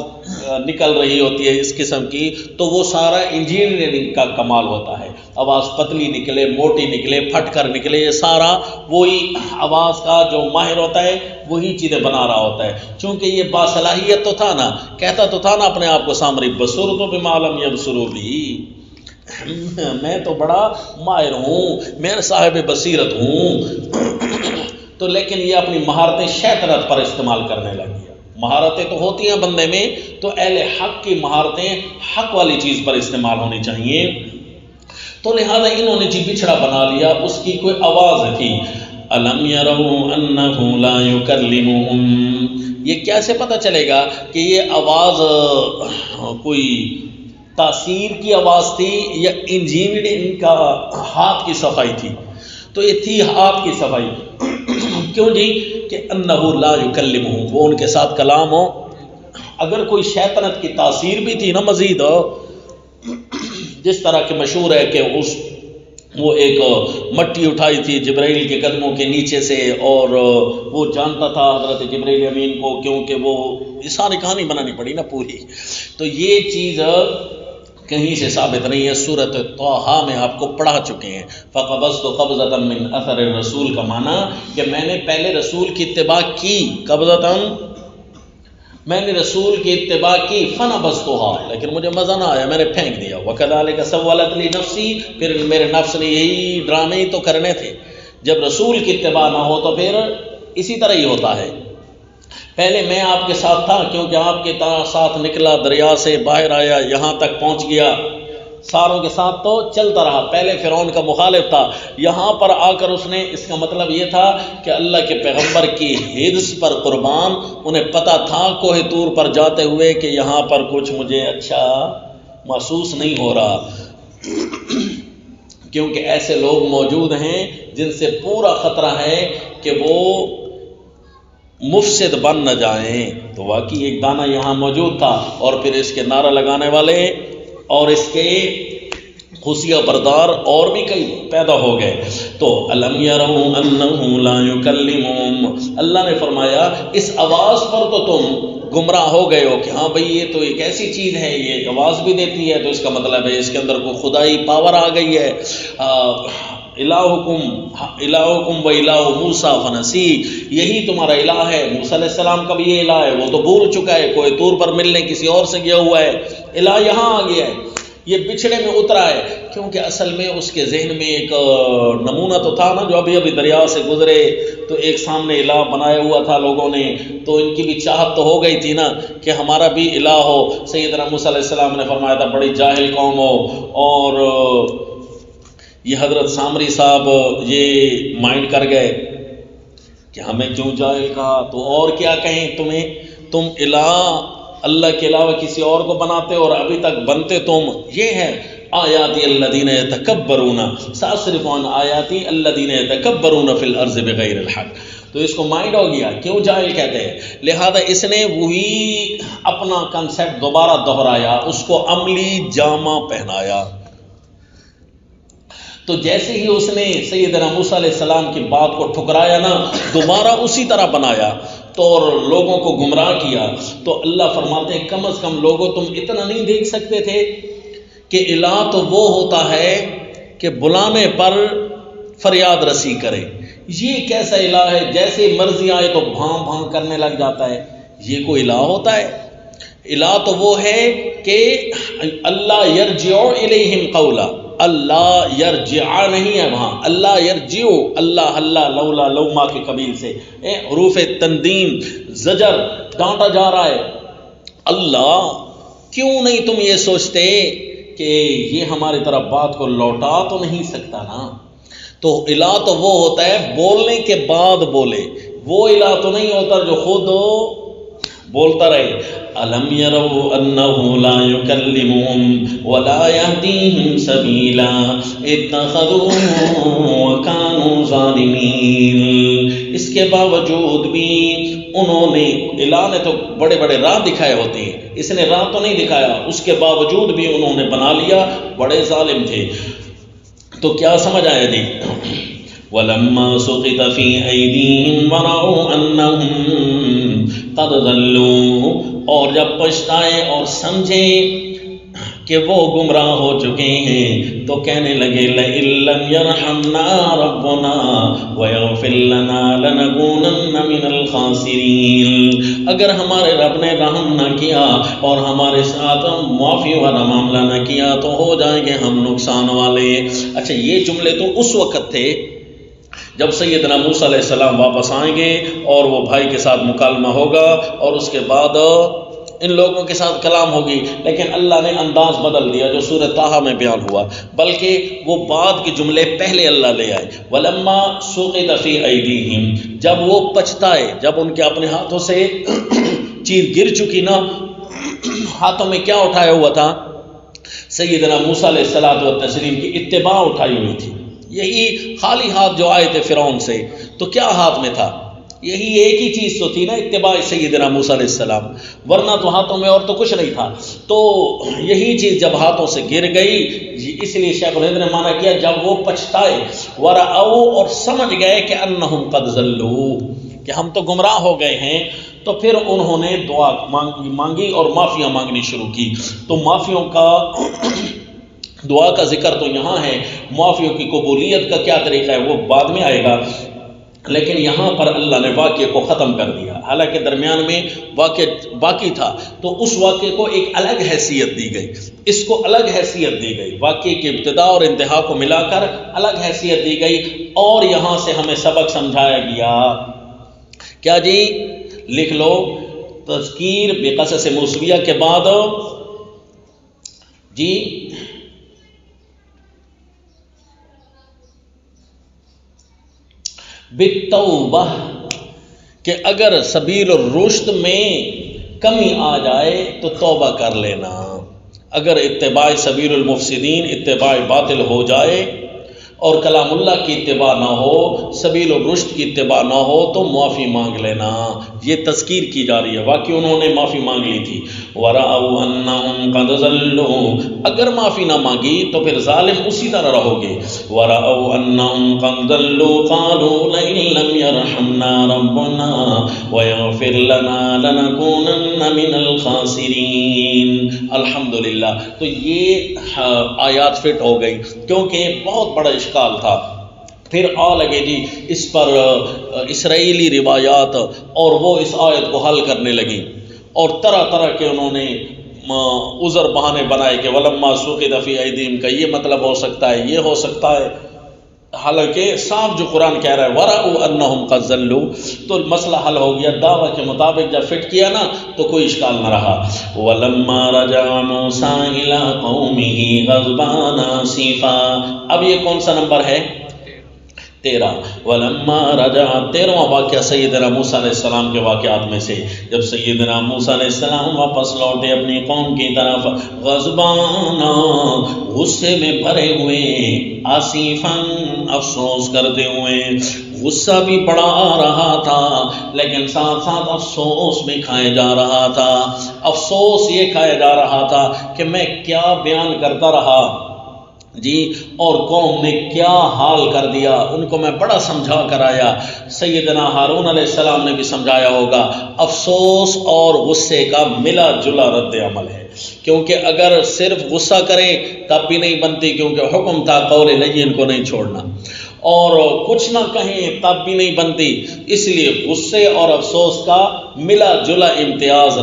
نکل رہی ہوتی ہے اس قسم کی، تو وہ سارا انجینئرنگ کا کمال ہوتا ہے۔ آواز پتلی نکلے، موٹی نکلے، پھٹ کر نکلے، یہ سارا وہی آواز کا جو ماہر ہوتا ہے وہی چیزیں بنا رہا ہوتا ہے۔ چونکہ یہ باصلاحیت تو تھا نا، کہتا تو تھا نا اپنے آپ کو سامری بصرت بما لم یبصروا بھی، میں تو بڑا ماہر ہوں، میں صاحب بصیرت ہوں۔ تو لیکن یہ اپنی مہارتیں شیطنت پر استعمال کرنے لگی۔ مہارتیں تو ہوتی ہیں بندے میں، تو اہل حق کی مہارتیں حق والی چیز پر استعمال ہونی چاہیے۔ تو لہذا انہوں نے جی بچھڑا بنا لیا، اس کی کوئی آواز تھی، الم یروا انہ لا یکلمہم، یہ کیسے پتہ چلے گا کہ یہ آواز کوئی تاثیر کی آواز تھی یا انجینئرنگ کا ہاتھ کی صفائی تھی؟ تو یہ تھی ہاتھ کی صفائی۔ کیوں جی؟ کہ انہ لا یکلمہم، وہ ان کے ساتھ کلام ہو۔ اگر کوئی شیطنت کی تاثیر بھی تھی نا مزید، جس طرح کہ مشہور ہے کہ وہ ایک مٹی اٹھائی تھی جبرائیل کے قدموں کے نیچے سے، اور وہ جانتا تھا حضرت جبرائیل امین کو، کیونکہ وہ ساری کہانی بنانی پڑی نا پوری۔ تو یہ چیز کہیں سے ثابت نہیں ہے، سورۃ طٰہٰ میں آپ کو پڑھا چکے ہیں۔ فَقَبَضْتُ قَبْضَةً مِّنْ أَثَرِ الرَّسُولِ کا معنی کہ میں نے پہلے رسول کی اتباع کی، قبضۃً میں نے رسول کی اتباع کی، فَنَبَذْتُهَا لیکن مجھے مزہ نہ آیا، میں نے پھینک دیا۔ وَكَذَلِكَ سَوَّلَتْ لِي نَفْسِي، پھر میرے نفس نے یہی ڈرامے ہی تو کرنے تھے۔ جب رسول کی اتباع نہ ہو تو پھر اسی طرح ہی ہوتا ہے۔ پہلے میں آپ کے ساتھ تھا، کیونکہ آپ کے ساتھ نکلا، دریا سے باہر آیا، یہاں تک پہنچ گیا، ساروں کے ساتھ تو چلتا رہا۔ پہلے فرعون کا مخالف تھا، یہاں پر آ کر اس نے، اس کا مطلب یہ تھا کہ اللہ کے پیغمبر کی حفظ پر قربان، انہیں پتہ تھا کوہ طور پر جاتے ہوئے کہ یہاں پر کچھ مجھے اچھا محسوس نہیں ہو رہا، کیونکہ ایسے لوگ موجود ہیں جن سے پورا خطرہ ہے کہ وہ مفسد بن نہ جائیں۔ تو واقعی ایک دانہ یہاں موجود تھا، اور پھر اس کے نعرہ لگانے والے اور اس کے خوشیہ بردار اور بھی کئی پیدا ہو گئے۔ تو الم یروا انہ لا یکلمہم، اللہ نے فرمایا اس آواز پر تو تم گمراہ ہو گئے ہو کہ ہاں بھئی یہ تو ایک ایسی چیز ہے، یہ آواز بھی دیتی ہے، تو اس کا مطلب ہے اس کے اندر کوئی خدائی پاور آ گئی ہے۔ الہکم و الہ موسیٰ فنسی، یہی تمہارا الہ ہے، موسیٰ علیہ السلام کا بھی یہ الہ ہے، وہ تو بھول چکا ہے، کوئی طور پر ملنے کسی اور سے گیا ہوا ہے، الہ یہاں آ گیا ہے، یہ بچھڑے میں اترا ہے۔ کیونکہ اصل میں اس کے ذہن میں ایک نمونہ تو تھا نا، جو ابھی دریا سے گزرے تو ایک سامنے الہ بنایا ہوا تھا لوگوں نے، تو ان کی بھی چاہت تو ہو گئی تھی نا کہ ہمارا بھی الہ ہو۔ سیدنا موسیٰ علیہ السلام نے فرمایا تھا بڑی جاہل قوم ہو، اور یہ حضرت سامری صاحب یہ مائنڈ کر گئے کہ ہمیں کیوں جاہل کہا، تو اور کیا کہیں تمہیں، تم الہ اللہ کے علاوہ کسی اور کو بناتے اور ابھی تک بنتے تم۔ یہ ہے آیاتی الذین یتکبرون ساصرف عن آیاتی الذین یتکبرون فی الارض بغیر الحق، تو اس کو مائنڈ ہو گیا کیوں جاہل کہتے ہیں، لہذا اس نے وہی اپنا کنسیپٹ دوبارہ دہرایا، اس کو عملی جامہ پہنایا۔ تو جیسے ہی اس نے سیدنا موسیٰ علیہ السلام کی بات کو ٹھکرایا نا، دوبارہ اسی طرح بنایا تو اور لوگوں کو گمراہ کیا۔ تو اللہ فرماتے ہیں کم از کم لوگوں تم اتنا نہیں دیکھ سکتے تھے کہ الہ تو وہ ہوتا ہے کہ بلانے پر فریاد رسی کرے، یہ کیسا الہ ہے جیسے مرضی آئے تو بھاں بھاں کرنے لگ جاتا ہے، یہ کوئی الہ ہوتا ہے؟ الہ تو وہ ہے کہ اللہ یرجع الیہم قولا، اللہ یرجع نہیں ہے وہاں، اللہ یرجعو، اللہ اللہ لولا لوما کے قبیل سے حروف تندیم زجر ڈانٹا جا رہا ہے۔ اللہ کیوں نہیں تم یہ سوچتے کہ یہ ہماری طرف بات کو لوٹا تو نہیں سکتا نا؟ تو الہ تو وہ ہوتا ہے بولنے کے بعد بولے، وہ الہ تو نہیں ہوتا جو خود بولتا رہے۔ الم یروا انہ لا یکلمہم ولا یہدیہم سبیلا اتخذوہ وکانوا ظالمین۔ اس کے باوجود بھی انہوں نے، الہ نے تو بڑے بڑے راہ دکھائے ہوتے ہیں، اس نے راہ تو نہیں دکھایا، اس کے باوجود بھی انہوں نے بنا لیا، بڑے ظالم تھے۔ تو کیا سمجھ آیا جی؟ وَلَمَّا سُقِطَ فِي أَيْدِيهِمْ وَرَأَوْا أَنَّهُمْ قَدْ ضَلُّوا، اور جب پچھتائے اور سمجھے کہ وہ گمراہ ہو چکے ہیں تو کہنے لگے لَئِن لَّمْ يَرْحَمْنَا رَبُّنَا وَيَغْفِرْ لَنَا لَنَكُونَنَّ مِنَ الْخَاسِرِينَ۔ اگر ہمارے رب نے رحم نہ کیا اور ہمارے ساتھ معافی والا معاملہ نہ کیا تو ہو جائیں گے ہم نقصان والے۔ اچھا، یہ جملے تو اس وقت تھے جب سیدنا موسیٰ علیہ السلام واپس آئیں گے اور وہ بھائی کے ساتھ مکالمہ ہوگا اور اس کے بعد ان لوگوں کے ساتھ کلام ہوگی، لیکن اللہ نے انداز بدل دیا جو سورہ طٰہٰ میں بیان ہوا، بلکہ وہ بعد کے جملے پہلے اللہ لے آئے۔ وَلَمَّا سُقِطَ فِي أَيْدِيهِمْ، جب وہ پچھتائے، جب ان کے اپنے ہاتھوں سے چیز گر چکی نا، ہاتھوں میں کیا اٹھایا ہوا تھا؟ سیدنا موسیٰ علیہ السلام کی اتباع اٹھائی ہوئی تھی۔ یہی خالی ہاتھ جو آئے تھے فرعون سے، تو کیا ہاتھ میں تھا؟ یہی ایک ہی چیز تو تھی نا، اتباع سیدنا موسیٰ علیہ السلام، ورنہ تو ہاتھوں میں اور تو کچھ نہیں تھا۔ تو یہی چیز جب ہاتھوں سے گر گئی، اس لیے شیخ الہند نے مانا کیا جب وہ پچھتائے، ورأوا، اور سمجھ گئے کہ انہم قد ضلوا، کہ ہم تو گمراہ ہو گئے ہیں، تو پھر انہوں نے دعا مانگی اور معافیاں مانگنی شروع کی۔ تو معافیوں کا دعا کا ذکر تو یہاں ہے، معافیوں کی قبولیت کا کیا طریقہ ہے وہ بعد میں آئے گا، لیکن یہاں پر اللہ نے واقعے کو ختم کر دیا، حالانکہ درمیان میں واقعہ باقی تھا، تو اس واقعے کو ایک الگ حیثیت دی گئی، اس کو الگ حیثیت دی گئی، واقعے کی ابتدا اور انتہا کو ملا کر الگ حیثیت دی گئی، اور یہاں سے ہمیں سبق سمجھایا گیا۔ کیا جی؟ لکھ لو، تذکیر بقصص موسویہ کے بعد جی بالتوبہ، کہ اگر سبیل الرشد میں کمی آ جائے تو توبہ کر لینا، اگر اتباع سبیل المفسدین اتباع باطل ہو جائے اور کلام اللہ کی اتباع نہ ہو، سبیل الرشد کی اتباع نہ ہو تو معافی مانگ لینا، یہ تذکیر کی جا رہی ہے، واقعی انہوں نے معافی مانگ لی تھی۔ وَرَأَوْا أَنَّهُمْ قَدْ ضَلُّوا، اگر معافی نہ مانگی تو پھر ظالم اسی طرح رہو گے۔ وَرَأَوْا أَنَّهُمْ قَدْ ضَلُّوا قَالُوا لَئِن لَّمْ يَرْحَمْنَا رَبُّنَا وَيَغْفِرْ لَنَا لَنَكُونَنَّ مِنَ الْخَاسِرِينَ۔ الحمدللہ، تو یہ آیات فٹ ہو گئی، کیونکہ بہت بڑا اشکال تھا۔ پھر لگے جی اس پر اسرائیلی روایات، اور وہ اس آیت کو حل کرنے لگی، اور طرح طرح کے انہوں نے عذر بہانے بنائے کہ وَلَمَّا سُقِطَ فِي أَيْدِيهِمْ کا یہ مطلب ہو سکتا ہے، یہ ہو سکتا ہے، حالانکہ صاف جو قرآن کہہ رہا ہے وَرَأَوْا أَنَّهُمْ قَدْ ضَلُّوا، تو مسئلہ حل ہو گیا، دعویٰ کے مطابق جب فٹ کیا نا تو کوئی اشکال نہ رہا۔ وَلَمَّا رَجَعَ مُوسَىٰ إِلَىٰ قَوْمِهِ غَضْبَانَ آسِفًا، اب یہ کون سا نمبر ہے؟ 13۔ وَلَمَّا رَجَعَ، 13واں واقعہ سیدنا موسیٰ علیہ السلام کے واقعات میں سے، جب سیدنا موسیٰ علیہ السلام واپس لوٹے اپنی قوم کی طرف، غضبان، غصے میں بھرے ہوئے، آصفاً، افسوس کرتے ہوئے، غصہ بھی بڑا آ رہا تھا لیکن ساتھ ساتھ افسوس بھی کھائے جا رہا تھا۔ افسوس یہ کھایا جا رہا تھا کہ میں کیا بیان کرتا رہا جی، اور قوم نے کیا حال کر دیا، ان کو میں بڑا سمجھا کر آیا، سیدنا ہارون علیہ السلام نے بھی سمجھایا ہوگا۔ افسوس اور غصے کا ملا جلا رد عمل ہے، کیونکہ اگر صرف غصہ کریں تب بھی نہیں بنتی، کیونکہ حکم تھا قول لین کو نہیں چھوڑنا، اور کچھ نہ کہیں تب بھی نہیں بنتی، اس لیے غصے اور افسوس کا ملا جلا امتزاج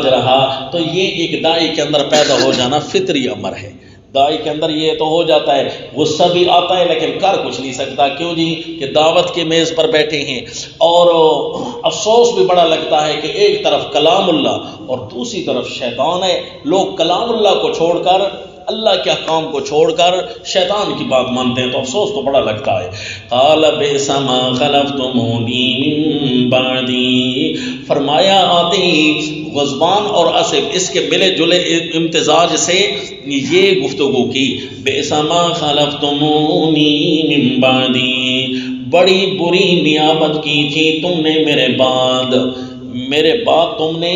رہا، تو یہ ایک داعی کے اندر پیدا ہو جانا فطری امر ہے۔ دائی کے اندر یہ تو ہو جاتا ہے، غصہ بھی آتا ہے لیکن کر کچھ نہیں سکتا، کیوں جی کہ دعوت کے میز پر بیٹھے ہیں، اور افسوس بھی بڑا لگتا ہے کہ ایک طرف کلام اللہ اور دوسری طرف شیطان ہے، لوگ کلام اللہ کو چھوڑ کر، اللہ کے احکام کو چھوڑ کر شیطان کی بات مانتے ہیں، تو افسوس تو بڑا لگتا ہے۔ قال بئس ما خلفتمونی من بعدی، فرمایا آتے ہی غضبان اور اسف اس کے ملے جلے امتزاج سے یہ گفتگو کی، بئس ما خلفتمونی من بعدی، بڑی بری نیابت کی تھی تم نے میرے بعد تم نے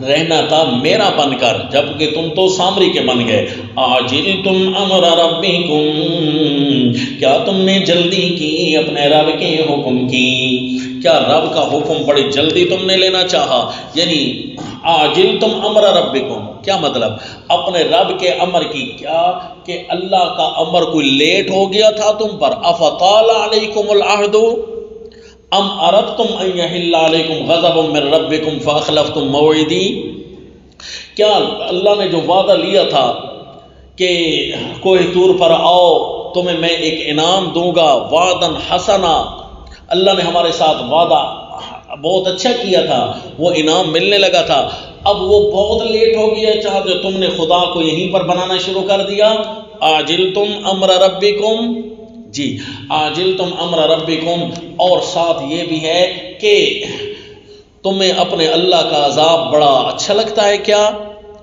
رہنا تھا میرا بن کر، جبکہ تم تو سامری کے بن گئے۔ عاجلتم امر ربکم، کیا تم نے جلدی کی اپنے رب کے حکم کی، کیا رب کا حکم بڑی جلدی تم نے لینا چاہا؟ یعنی عاجلتم امر ربکم کیا مطلب؟ اپنے رب کے امر کی، کیا کہ اللہ کا امر کوئی لیٹ ہو گیا تھا تم پر؟ افطال علیکم العہد ام اردتم ان یحل علیکم غضب من ربکم فاخلفتم موعدی، کیا اللہ نے جو وعدہ لیا تھا کہ کوہ طور پر آؤ تمہیں میں ایک انعام دوں گا، وعدن حسنا، اللہ نے ہمارے ساتھ وعدہ بہت اچھا کیا تھا، وہ انعام ملنے لگا تھا، اب وہ بہت لیٹ ہو گیا، چاہا جو تم نے خدا کو یہیں پر بنانا شروع کر دیا۔ عاجلتم امر ربکم، جی عاجلتم امر ربکم، اور ساتھ یہ بھی ہے کہ تمہیں اپنے اللہ کا عذاب بڑا اچھا لگتا ہے کیا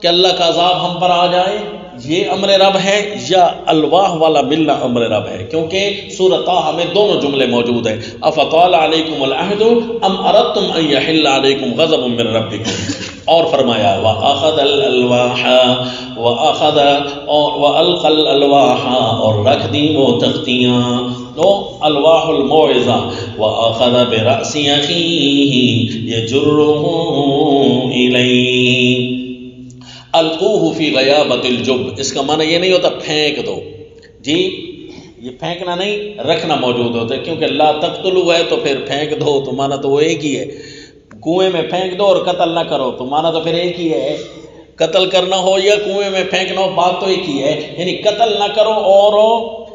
کہ اللہ کا عذاب ہم پر آ جائے، یہ امر رب ہے یا الواح والا ملنا امر رب ہے؟ کیونکہ سورۃ طٰہٰ میں دونوں جملے موجود ہیں، افطال علیکم العہد ام اردتم ان یحل علیکم غضب من ربکم، اور فرمایا وَأَخَذَ الْأَلْوَاحَ وَأَلْقَى الْأَلْوَاحَ، اور رکھ دی وہ تختیاں، تو الواح الموعظہ، وَأَخَذَ بِرَأْسِ أَخِيهِ يَجُرُّهُ إِلَيْهِ، القوہ فی غیابت الجب، اس کا معنی یہ نہیں ہوتا پھینک دو، جی یہ پھینکنا نہیں، رکھنا موجود ہوتا ہے، کیونکہ لا تقتلوا ہے تو پھر پھینک دو تو معنی تو وہ ایک ہی ہے، کنویں میں پھینک دو اور قتل نہ کرو تو معنی تو پھر ایک ہی ہے، قتل کرنا ہو یا کنویں میں پھینکنا ہو بات تو ایک ہی ہے، یعنی قتل نہ کرو اور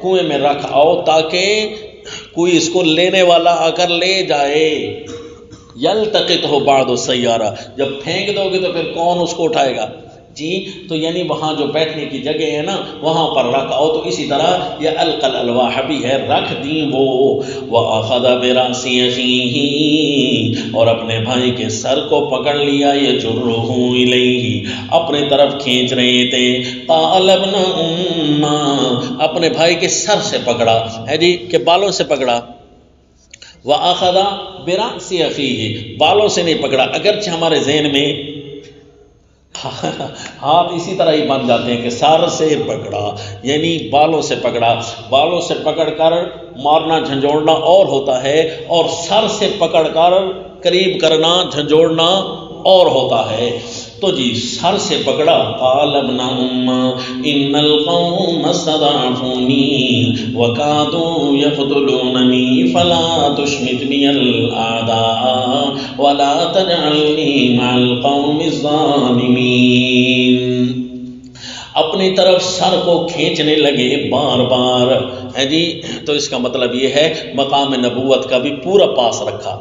کنویں میں رکھ آؤ تاکہ کوئی اس کو لینے والا آ کر لے جائے۔ یلتقطہ بعض السیارہ، جب پھینک دو گے تو پھر کون اس کو اٹھائے گا؟ جی تو یعنی وہاں جو بیٹھنے کی جگہ ہے نا وہاں پر رکھ آؤ، تو اسی طرح یہ القل الواح بھی ہے، رکھ دی وہ، وَأَخَذَ بِرَأْسِ أَخِيهِ، اور اپنے بھائی کے سر کو پکڑ لیا، يَجُرُّهُ إِلَيْهِ، اپنے طرف کھینچ رہے تھے، قَالَ ابْنَ أُمَّ، اپنے بھائی کے سر سے پکڑا ہے جی کہ بالوں سے پکڑا، وَأَخَذَ بِرَأْسِ أَخِيهِ، بالوں سے نہیں پکڑا، اگرچہ ہمارے ذہن میں ہاتھ اسی طرح ہی بن جاتے ہیں کہ سر سے پکڑا یعنی بالوں سے پکڑا، بالوں سے پکڑ کر مارنا جھنجھوڑنا اور ہوتا ہے، اور سر سے پکڑ کر قریب کرنا جھنجھوڑنا اور ہوتا ہے، تو جی سر سے پکڑا۔ قال ابن ام ان القوم استضعفوني وكادوا يقتلونني فلا تشمت بي الاعداء ولا تجعلني مع القوم الظالمين، اپنی طرف سر کو کھینچنے لگے بار بار ہے جی، تو اس کا مطلب یہ ہے مقام نبوت کا بھی پورا پاس رکھا،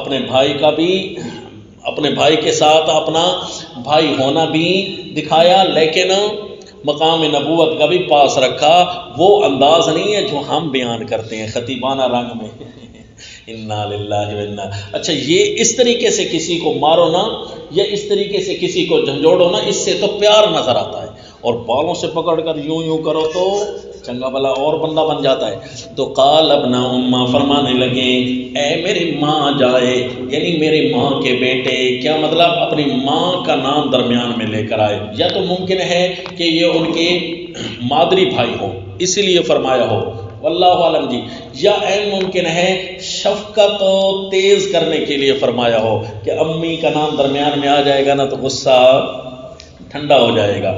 اپنے بھائی کا بھی، اپنے بھائی کے ساتھ اپنا بھائی ہونا بھی دکھایا، لیکن مقام نبوت کا بھی پاس رکھا۔ وہ انداز نہیں ہے جو ہم بیان کرتے ہیں خطیبانہ رنگ میں انا للہ و انا، اچھا یہ اس طریقے سے کسی کو مارو نا یا اس طریقے سے کسی کو جھنجھوڑو نا، اس سے تو پیار نظر آتا ہے، اور بالوں سے پکڑ کر یوں کرو تو چنگا بھلا اور بندہ بن جاتا ہے۔ تو قال ابن امہ، فرمانے لگے اے میری ماں جائے، یعنی میری ماں کے بیٹے، کیا مطلب اپنی ماں کا نام درمیان میں لے کر آئے، یا تو ممکن ہے کہ یہ ان کے مادری بھائی ہوں اسی لیے فرمایا ہو، واللہ عالم جی، یا این ممکن ہے شفقت تیز کرنے کے لیے فرمایا ہو کہ امی کا نام درمیان میں آ جائے گا نا تو غصہ ٹھنڈا ہو جائے گا،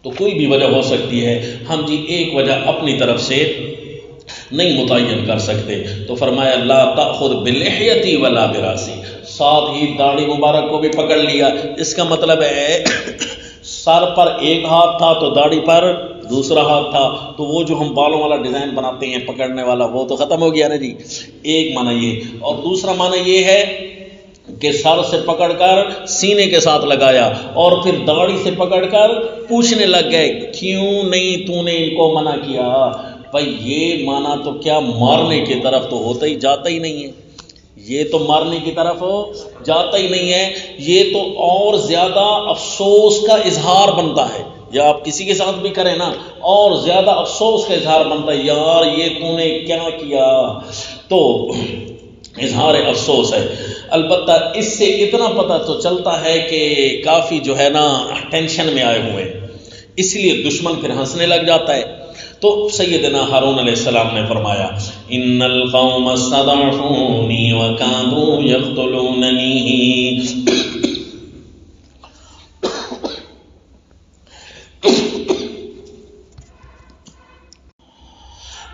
تو کوئی بھی وجہ ہو سکتی ہے، ہم جی ایک وجہ اپنی طرف سے نہیں متعین کر سکتے. تو فرمایا لا تأخذ بلحیتی ولا براسی، ساتھ ہی داڑھی مبارک کو بھی پکڑ لیا. اس کا مطلب ہے سر پر ایک ہاتھ تھا تو داڑھی پر دوسرا ہاتھ تھا، تو وہ جو ہم بالوں والا ڈیزائن بناتے ہیں پکڑنے والا وہ تو ختم ہو گیا نا جی. ایک معنی یہ، اور دوسرا معنی یہ ہے کہ سر سے پکڑ کر سینے کے ساتھ لگایا اور پھر داڑھی سے پکڑ کر پوچھنے لگ گئے کیوں نہیں تو نے ان کو منع کیا. بھائی یہ معنی تو کیا مارنے کی طرف تو ہوتا ہی جاتا ہی نہیں ہے، یہ تو مارنے کی طرف جاتا ہی نہیں ہے، یہ تو اور زیادہ افسوس کا اظہار بنتا ہے. یا آپ کسی کے ساتھ بھی کریں نا، اور زیادہ افسوس کا اظہار بنتا ہے، یار یہ تو نے کیا کیا، تو اظہار افسوس ہے. البتہ اس سے اتنا پتہ تو چلتا ہے کہ کافی جو ہے نا ٹینشن میں آئے ہوئے ہیں، اس لیے دشمن پھر ہنسنے لگ جاتا ہے. تو سیدنا ہارون علیہ السلام نے فرمایا ان القوم استضعفونی وکادوا یقتلوننی،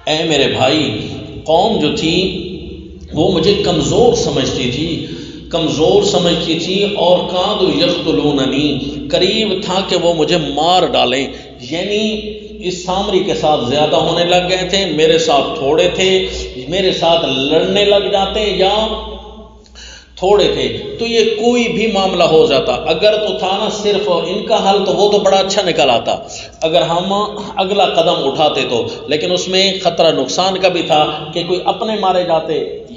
اے میرے بھائی، قوم جو تھی وہ مجھے کمزور سمجھتی تھی اور کادوا یقتلوننی، قریب تھا کہ وہ مجھے مار ڈالیں. یعنی اس سامری کے ساتھ زیادہ ہونے لگ گئے تھے، میرے ساتھ تھوڑے تھے، میرے ساتھ لڑنے لگ جاتے یا تھوڑے تھے تو یہ کوئی بھی معاملہ ہو جاتا. اگر تو تھا نا صرف ان کا حل تو وہ تو بڑا اچھا نکل آتا اگر ہم اگلا قدم اٹھاتے تو، لیکن اس میں خطرہ نقصان کا بھی تھا کہ کوئی اپنے مارے جاتے،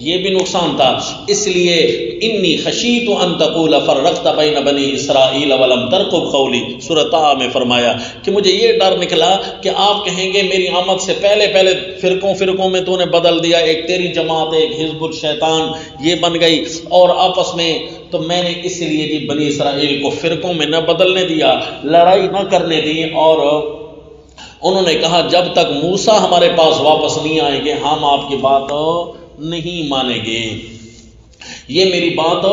یہ بھی نقصان تھا. اس لیے انی خشیت ان تقول فرقت بین بنی اسرائیل ولم ترقب قولی، سورۃ طٰ میں فرمایا کہ مجھے یہ ڈر نکلا کہ آپ کہیں گے میری آمد سے پہلے فرقوں میں تو نے بدل دیا، ایک تیری جماعت، ایک حزب الشیطان یہ بن گئی اور آپس میں. تو میں نے اس لیے جی بنی اسرائیل کو فرقوں میں نہ بدلنے دیا، لڑائی نہ کرنے دی، اور انہوں نے کہا جب تک موسیٰ ہمارے پاس واپس نہیں آئیں گے ہم آپ کی بات نہیں مانیں گے. یہ میری بات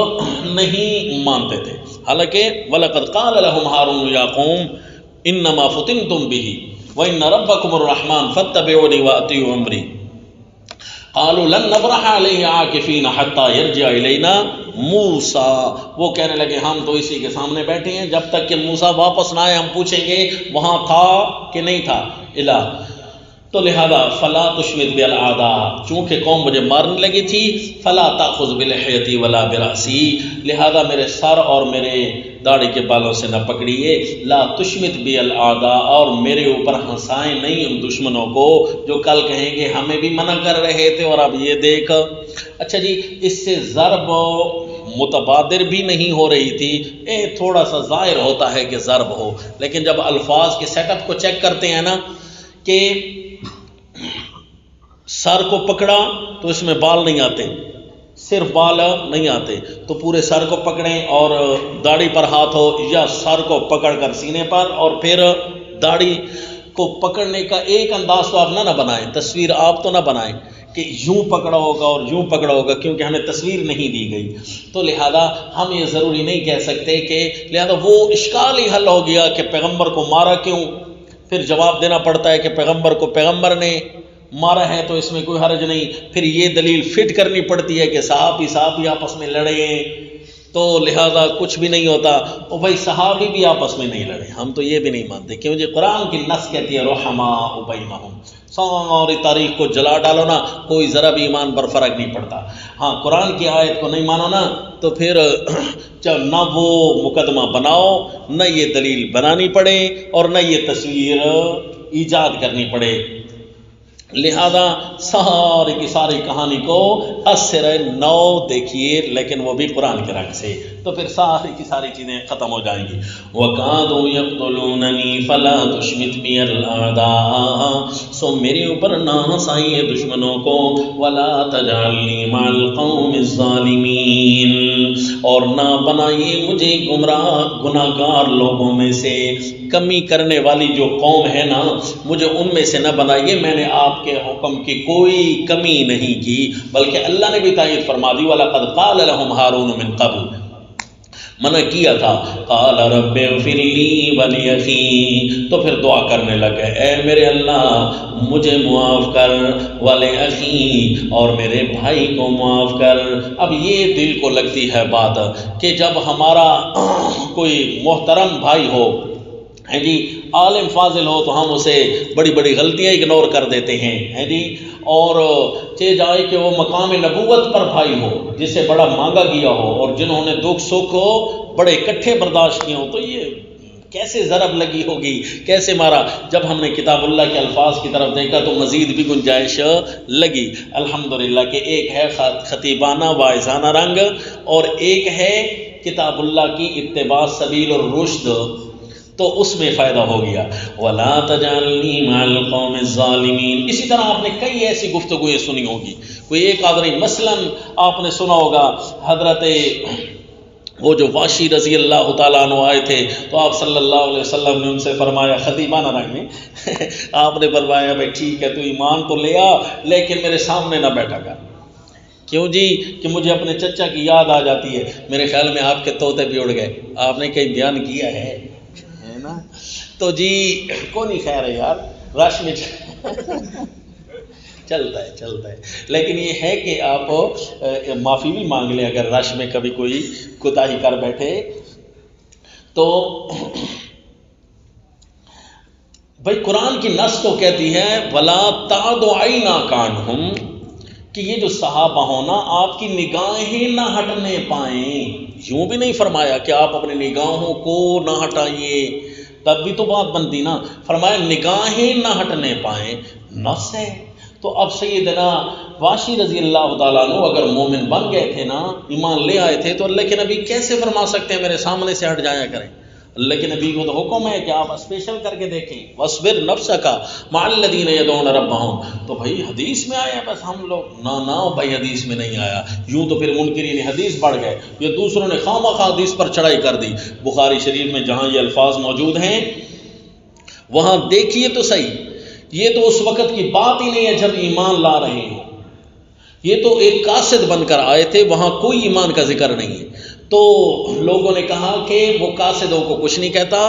نہیں مانتے تھے. حالانکہ وَلَقَدْ قَالَ لَهُمْ هَارُونُ يَا قَوْمِ إِنَّمَا فُتِنْتُمْ بِهِ وَإِنَّ رَبَّكُمُ الرَّحْمَنُ فَاتَّبِعُونِي وَأَطِيعُوا أَمْرِي قالوا لن نبرح علیہ عاکفین حتی یرجع الینا موسیٰ. وہ کہنے لگے ہم تو اسی کے سامنے بیٹھے ہیں جب تک کہ موسیٰ واپس نہ آئے، ہم پوچھیں گے وہاں تھا کہ نہیں تھا. الہ تو لہذا فلا تشمت بالاعداء، چونکہ قوم مجھے مارنے لگی تھی، فلا تاخذ بلحیتی ولا براسی، لہذا میرے سر اور میرے داڑھی کے بالوں سے نہ پکڑیے. لا تشمت بالاعداء، اور میرے اوپر ہنسائیں نہیں ان دشمنوں کو جو کل کہیں گے ہمیں بھی منع کر رہے تھے اور اب یہ دیکھ. اچھا جی، اس سے ضرب متبادر بھی نہیں ہو رہی تھی، تھوڑا سا ظاہر ہوتا ہے کہ ضرب ہو، لیکن جب الفاظ کے سیٹ اپ کو چیک کرتے ہیں نا کہ سر کو پکڑا تو اس میں بال نہیں آتے، صرف بال نہیں آتے، تو پورے سر کو پکڑیں اور داڑھی پر ہاتھ ہو، یا سر کو پکڑ کر سینے پر اور پھر داڑھی کو پکڑنے کا ایک انداز تو آپ نہ بنائیں، تصویر آپ تو نہ بنائیں کہ یوں پکڑا ہوگا اور یوں پکڑا ہوگا، کیونکہ ہمیں تصویر نہیں دی گئی. تو لہذا ہم یہ ضروری نہیں کہہ سکتے کہ لہذا وہ اشکال ہی حل ہو گیا کہ پیغمبر کو مارا کیوں. پھر جواب دینا پڑتا ہے کہ پیغمبر کو پیغمبر نے مارا ہے تو اس میں کوئی حرج نہیں. پھر یہ دلیل فٹ کرنی پڑتی ہے کہ صحابی آپس میں لڑے تو لہذا کچھ بھی نہیں ہوتا. اور بھائی صحابی بھی آپس میں نہیں لڑے، ہم تو یہ بھی نہیں مانتے، کیونکہ قرآن کی نص کہتی ہے رحماء بینہم. ساری تاریخ کو جلا ڈالو نا، کوئی ذرا بھی ایمان پر فرق نہیں پڑتا. ہاں قرآن کی آیت کو نہیں مانا نا تو پھر نہ وہ مقدمہ بناؤ، نہ یہ دلیل بنانی پڑے، اور نہ یہ تصویر ایجاد کرنی پڑے. لہذا ساری کی ساری کہانی کو اثر نو دیکھیے، لیکن وہ بھی قرآن کے رنگ سے، تو پھر ساری کی ساری چیزیں ختم ہو جائیں گی. وَقَادُوا يَقْتُلُونَنِي فَلَا تُشْمِتْ بِيَ الْأَعْدَاءَ، سو میرے اوپر نہ ہنسائیے دشمنوں کو. وَلَا تَجْعَلْنِي مَعَ الْقَوْمِ الظَّالِمِينَ، اور نہ بنائیے مجھے گناہ گار لوگوں میں سے، کمی کرنے والی جو قوم ہے نا مجھے ان میں سے نہ بنائیے. میں نے آپ کے حکم کی کوئی کمی نہیں کی، بلکہ اللہ نے بھی تائید فرما دی. وَلَقَدْ قَالَ لَهُمْ هَارُونُ مِنْ قَبْلُ، منع کیا تھا. قَالَ رَبِّ اغْفِرْ لِي وَلِأَخِي، تو پھر دعا کرنے لگے اے میرے اللہ مجھے معاف کر، وَلِأَخِي اور میرے بھائی کو معاف کر۔ اب یہ دل کو لگتی ہے بات کہ جب ہمارا کوئی محترم بھائی ہو، ہیں جی، عالم فاضل ہو، تو ہم اسے بڑی بڑی غلطیاں اگنور کر دیتے ہیں جی، اور چاہے جائے کہ وہ مقام نبوت پر بھائی ہو، جس سے بڑا مانگا گیا ہو اور جنہوں نے دکھ سکھ ہو بڑے اکٹھے برداشت کیے ہوں، تو یہ کیسے ضرب لگی ہوگی، کیسے مارا۔ جب ہم نے کتاب اللہ کے الفاظ کی طرف دیکھا تو مزید بھی گنجائش لگی، الحمدللہ، کہ ایک ہے خطیبانہ واعظانہ رنگ اور ایک ہے کتاب اللہ کی اتباع سبیل الرشد، تو اس میں فائدہ ہو گیا۔ وَلَا تَجْعَلْنِي مَعَ الْقَوْمِ الظَّالِمِينَ۔ اسی طرح آپ نے کئی ایسی گفتگویں سنی ہوگی، کوئی ایک آدمی، مثلا آپ نے سنا ہوگا حضرت وہ جو واشی رضی اللہ تعالیٰ عنہ آئے تھے، تو آپ صلی اللہ علیہ وسلم نے ان سے فرمایا، خطیبانہ رنگ میں آپ نے فرمایا بھائی ٹھیک ہے تو ایمان تو لے آ لیکن میرے سامنے نہ بیٹھا کر۔ کیوں جی؟ کہ مجھے اپنے چچا کی یاد آ جاتی ہے۔ میرے خیال میں آپ کے طوطے بھی اڑ گئے، آپ نے کہیں بیان کیا ہے نا؟ تو جی کون ہی خیر ہے یار، رش میں چلتا ہے، لیکن یہ ہے کہ آپ معافی بھی مانگ لیں اگر رش میں کبھی کوئی کوتاہی کر بیٹھے۔ تو بھائی قرآن کی نص تو کہتی ہے وَلَا تَعْدُ عَيْنَاكَ عَنْهُمْ، کہ یہ جو صحابہ ہونا آپ کی نگاہیں نہ ہٹنے پائیں۔ یوں بھی نہیں فرمایا کہ آپ اپنی نگاہوں کو نہ ہٹائیے، تب بھی تو بات بنتی نا، فرمایا نگاہیں نہ ہٹنے پائیں، نص ہے۔ تو اب سیدنا واشی رضی اللہ تعالیٰ عنہ اگر مومن بن گئے تھے نا، ایمان لے آئے تھے، تو اللہ کے نبی کیسے فرما سکتے ہیں میرے سامنے سے ہٹ جایا کریں؟ اللہ کے نبی کو تو حکم ہے کہ آپ اسپیشل کر کے دیکھیں، وَاصْبِرْ نَفْسَكَ مَعَ الَّذِينَ يَدْعُونَ رَبَّهُمْ۔ تو بھائی حدیث میں آیا بس ہم لوگ نہ بھائی حدیث میں نہیں آیا، یوں تو پھر منکرین حدیث بڑھ گئے، یہ دوسروں نے خامخواہ حدیث پر چڑھائی کر دی۔ بخاری شریف میں جہاں یہ الفاظ موجود ہیں وہاں دیکھیے تو صحیح، یہ تو اس وقت کی بات ہی نہیں ہے جب ایمان لا رہے ہیں، یہ تو ایک قاصد بن کر آئے تھے، وہاں کوئی ایمان کا ذکر نہیں ہے۔ تو لوگوں نے کہا کہ وہ قاصدوں کو کچھ نہیں کہتا،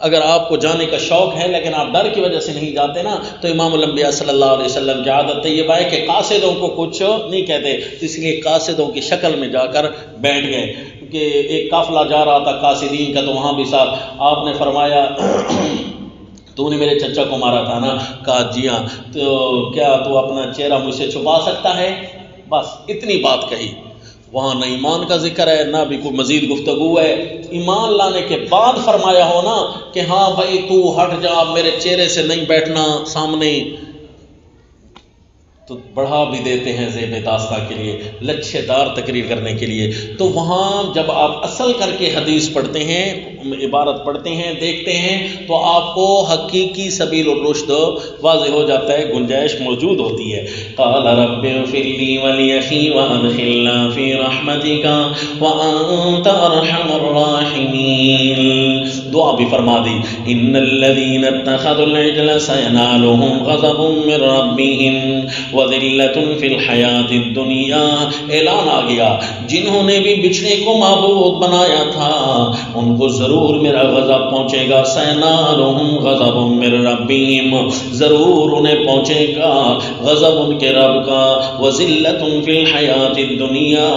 اگر آپ کو جانے کا شوق ہے لیکن آپ ڈر کی وجہ سے نہیں جاتے نا، تو امام الانبیاء صلی اللہ علیہ وسلم کی عادت طیبہ ہے کہ قاصدوں کو کچھ نہیں کہتے، اس لیے قاصدوں کی شکل میں جا کر بیٹھ گئے، کہ ایک قافلہ جا رہا تھا قاصدین کا، تو وہاں بھی صاحب آپ نے فرمایا تو نے میرے چچا کو مارا تھا نا؟ کہا جی ہاں، تو کیا تو اپنا چہرہ مجھ سے چھپا سکتا ہے؟ بس اتنی بات کہی، وہاں نہ ایمان کا ذکر ہے نہ بھی کوئی مزید گفتگو ہے۔ ایمان لانے کے بعد فرمایا ہو نا کہ ہاں بھائی تو ہٹ جا، میرے چہرے سے نہیں بیٹھنا سامنے، تو بڑھا بھی دیتے ہیں زیب داستہ کے لیے، لچھے دار تقریر کرنے کے لیے۔ تو وہاں جب آپ اصل کر کے حدیث پڑھتے ہیں، عبارت پڑھتے ہیں، دیکھتے ہیں، تو آپ کو حقیقی سبیل الرشد واضح ہو جاتا ہے، گنجائش موجود ہوتی ہے۔ قال رب اغفر لی ولی وادخلنا فی رحمتک وانت ارحم الراحمین۔ دعا بھی فرما دی، ان الذین اتخذوا العجل سینالهم غضب من ربهم وذلت فی الحیات الدنیا۔ اعلان آ گیا، جنہوں نے بھی بچھڑے کو معبود بنایا تھا ان کو ضرور میرا غضب پہنچے گا، سینالہم غضب من ربہم، ضرور انہیں پہنچے گا غضب ان کے رب کا، وذلت فی الحیات الدنیا،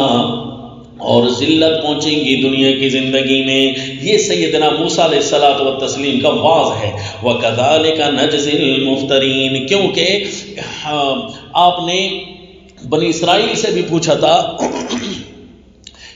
اور ذلت پہنچیں گی دنیا کی زندگی میں۔ یہ سیدنا موسیٰ علیہ الصلوۃ والتسلیم کا واعظ ہے۔ وَكَذَلِكَ نَجْزِي الْمُفْتَرِينَ، کیونکہ آپ نے بنی اسرائیل سے بھی پوچھا تھا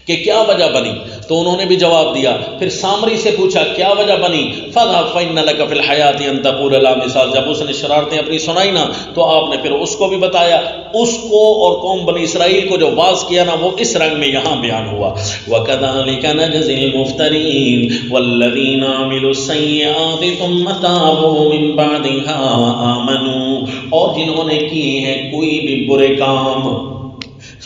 کہ کیا وجہ بنی، تو انہوں نے بھی جواب دیا۔ پھر سامری سے پوچھا کیا وجہ بنی، فَاذْهَبْ فَإِنَّ لَكَ فِي الْحَيَاةِ أَن تَقُولَ لَا مِثَالَ، جب اس نے شرارتیں اپنی سنائی نا تو آپ نے پھر اس کو بھی بتایا، اس کو اور قوم بنی اسرائیل کو جو واعظ کیا نا وہ اس رنگ میں یہاں بیان ہوا۔ وَكَذَلِكَ نَجْزِي الْمُفْتَرِينَ وَالَّذِينَ عَمِلُوا السَّيِّئَاتِ ثُمَّ تَابُوا مِن بَعْدِهَا آمَنُوا، اور جنہوں نے کیے ہیں کوئی بھی برے کام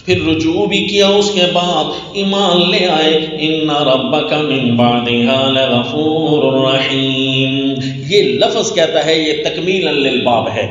پھر رجوع بھی کیا اس کے بعد ایمان لے آئے، ان ربک من بعدها لغفور رحیم۔ یہ لفظ کہتا ہے، یہ تکمیلا للباب ہے،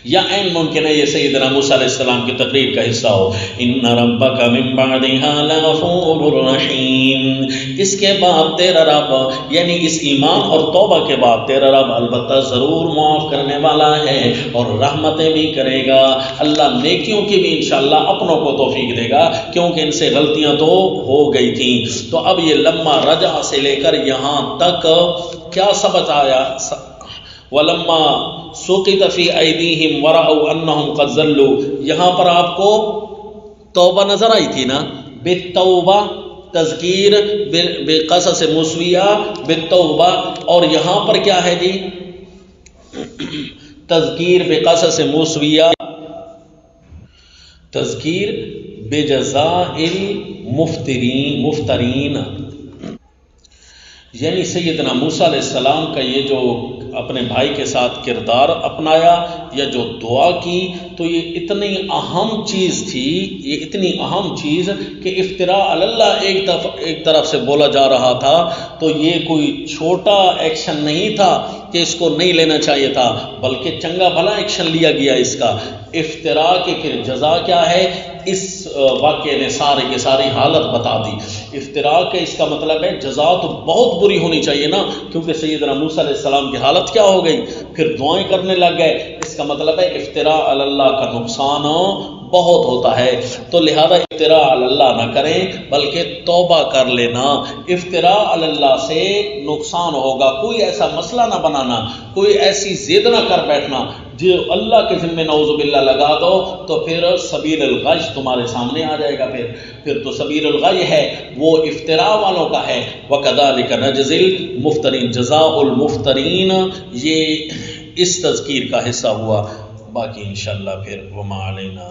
یا عین ممکن ہے یہ سیدنا موسیٰ علیہ السلام کی تقریر کا حصہ ہو، ان ربک من بعدها لغفور رحیم، اس کے بعد تیرا رب، یعنی اس ایمان اور توبہ کے بعد تیرا رب البتہ ضرور معاف کرنے والا ہے اور رحمتیں بھی کرے گا۔ اللہ نیکیوں کی بھی انشاءاللہ اپنوں کو توفیق دے گا، کیونکہ ان سے غلطیاں تو ہو گئی تھیں۔ تو اب یہ لما رجع سے لے کر یہاں تک کیا سبق آیا؟ وَلَمَّا سُقِطَ فِي أَيْدِيهِمْ وَرَأَوْا أَنَّهُمْ قَدْ ضَلُّوا، یہاں پر آپ کو توبہ نظر آئی تھی نا، بالتوبہ تذکیر بقصص موسویہ بالتوبہ، اور یہاں پر کیا ہے جی؟ تذکیر بقصص موسویہ، تذکیر بجزاء المفترین، یعنی سیدنا موسیٰ علیہ السلام کا یہ جو اپنے بھائی کے ساتھ کردار اپنایا یا جو دعا کی، تو یہ اتنی اہم چیز تھی، یہ اتنی اہم چیز کہ افتراء علی اللہ ایک طرف سے بولا جا رہا تھا، تو یہ کوئی چھوٹا ایکشن نہیں تھا کہ اس کو نہیں لینا چاہیے تھا، بلکہ چنگا بھلا ایکشن لیا گیا اس کا۔ افتراء کی پھر جزا کیا ہے؟ اس واقعے نے سارے کے ساری حالت بتا دی۔ افتراء کے اس کا مطلب ہے جزا تو بہت بری ہونی چاہیے نا، کیونکہ سیدنا موسیٰ علیہ السلام کی حالت کیا ہو گئی؟ پھر دعائیں کرنے لگ گئے، اس کا مطلب ہے افتراء علی اللہ کا نقصان بہت ہوتا ہے، تو لہذا افتراء علی اللہ نہ کریں بلکہ توبہ کر لینا۔ افتراء علی اللہ سے نقصان ہوگا، کوئی ایسا مسئلہ نہ بنانا، کوئی ایسی ضد نہ کر بیٹھنا جو اللہ کے ذمے نعوذ باللہ لگا دو، تو پھر سبیل الغی تمہارے سامنے آ جائے گا۔ پھر تو سبیل الغی ہے وہ افتراء والوں کا ہے۔ وَكَذَلِكَ نَجْزِي الْمُفْتَرِينَ، جزاء المفترین، یہ اس تذکیر کا حصہ ہوا۔ باقی انشاءاللہ پھر وما علینا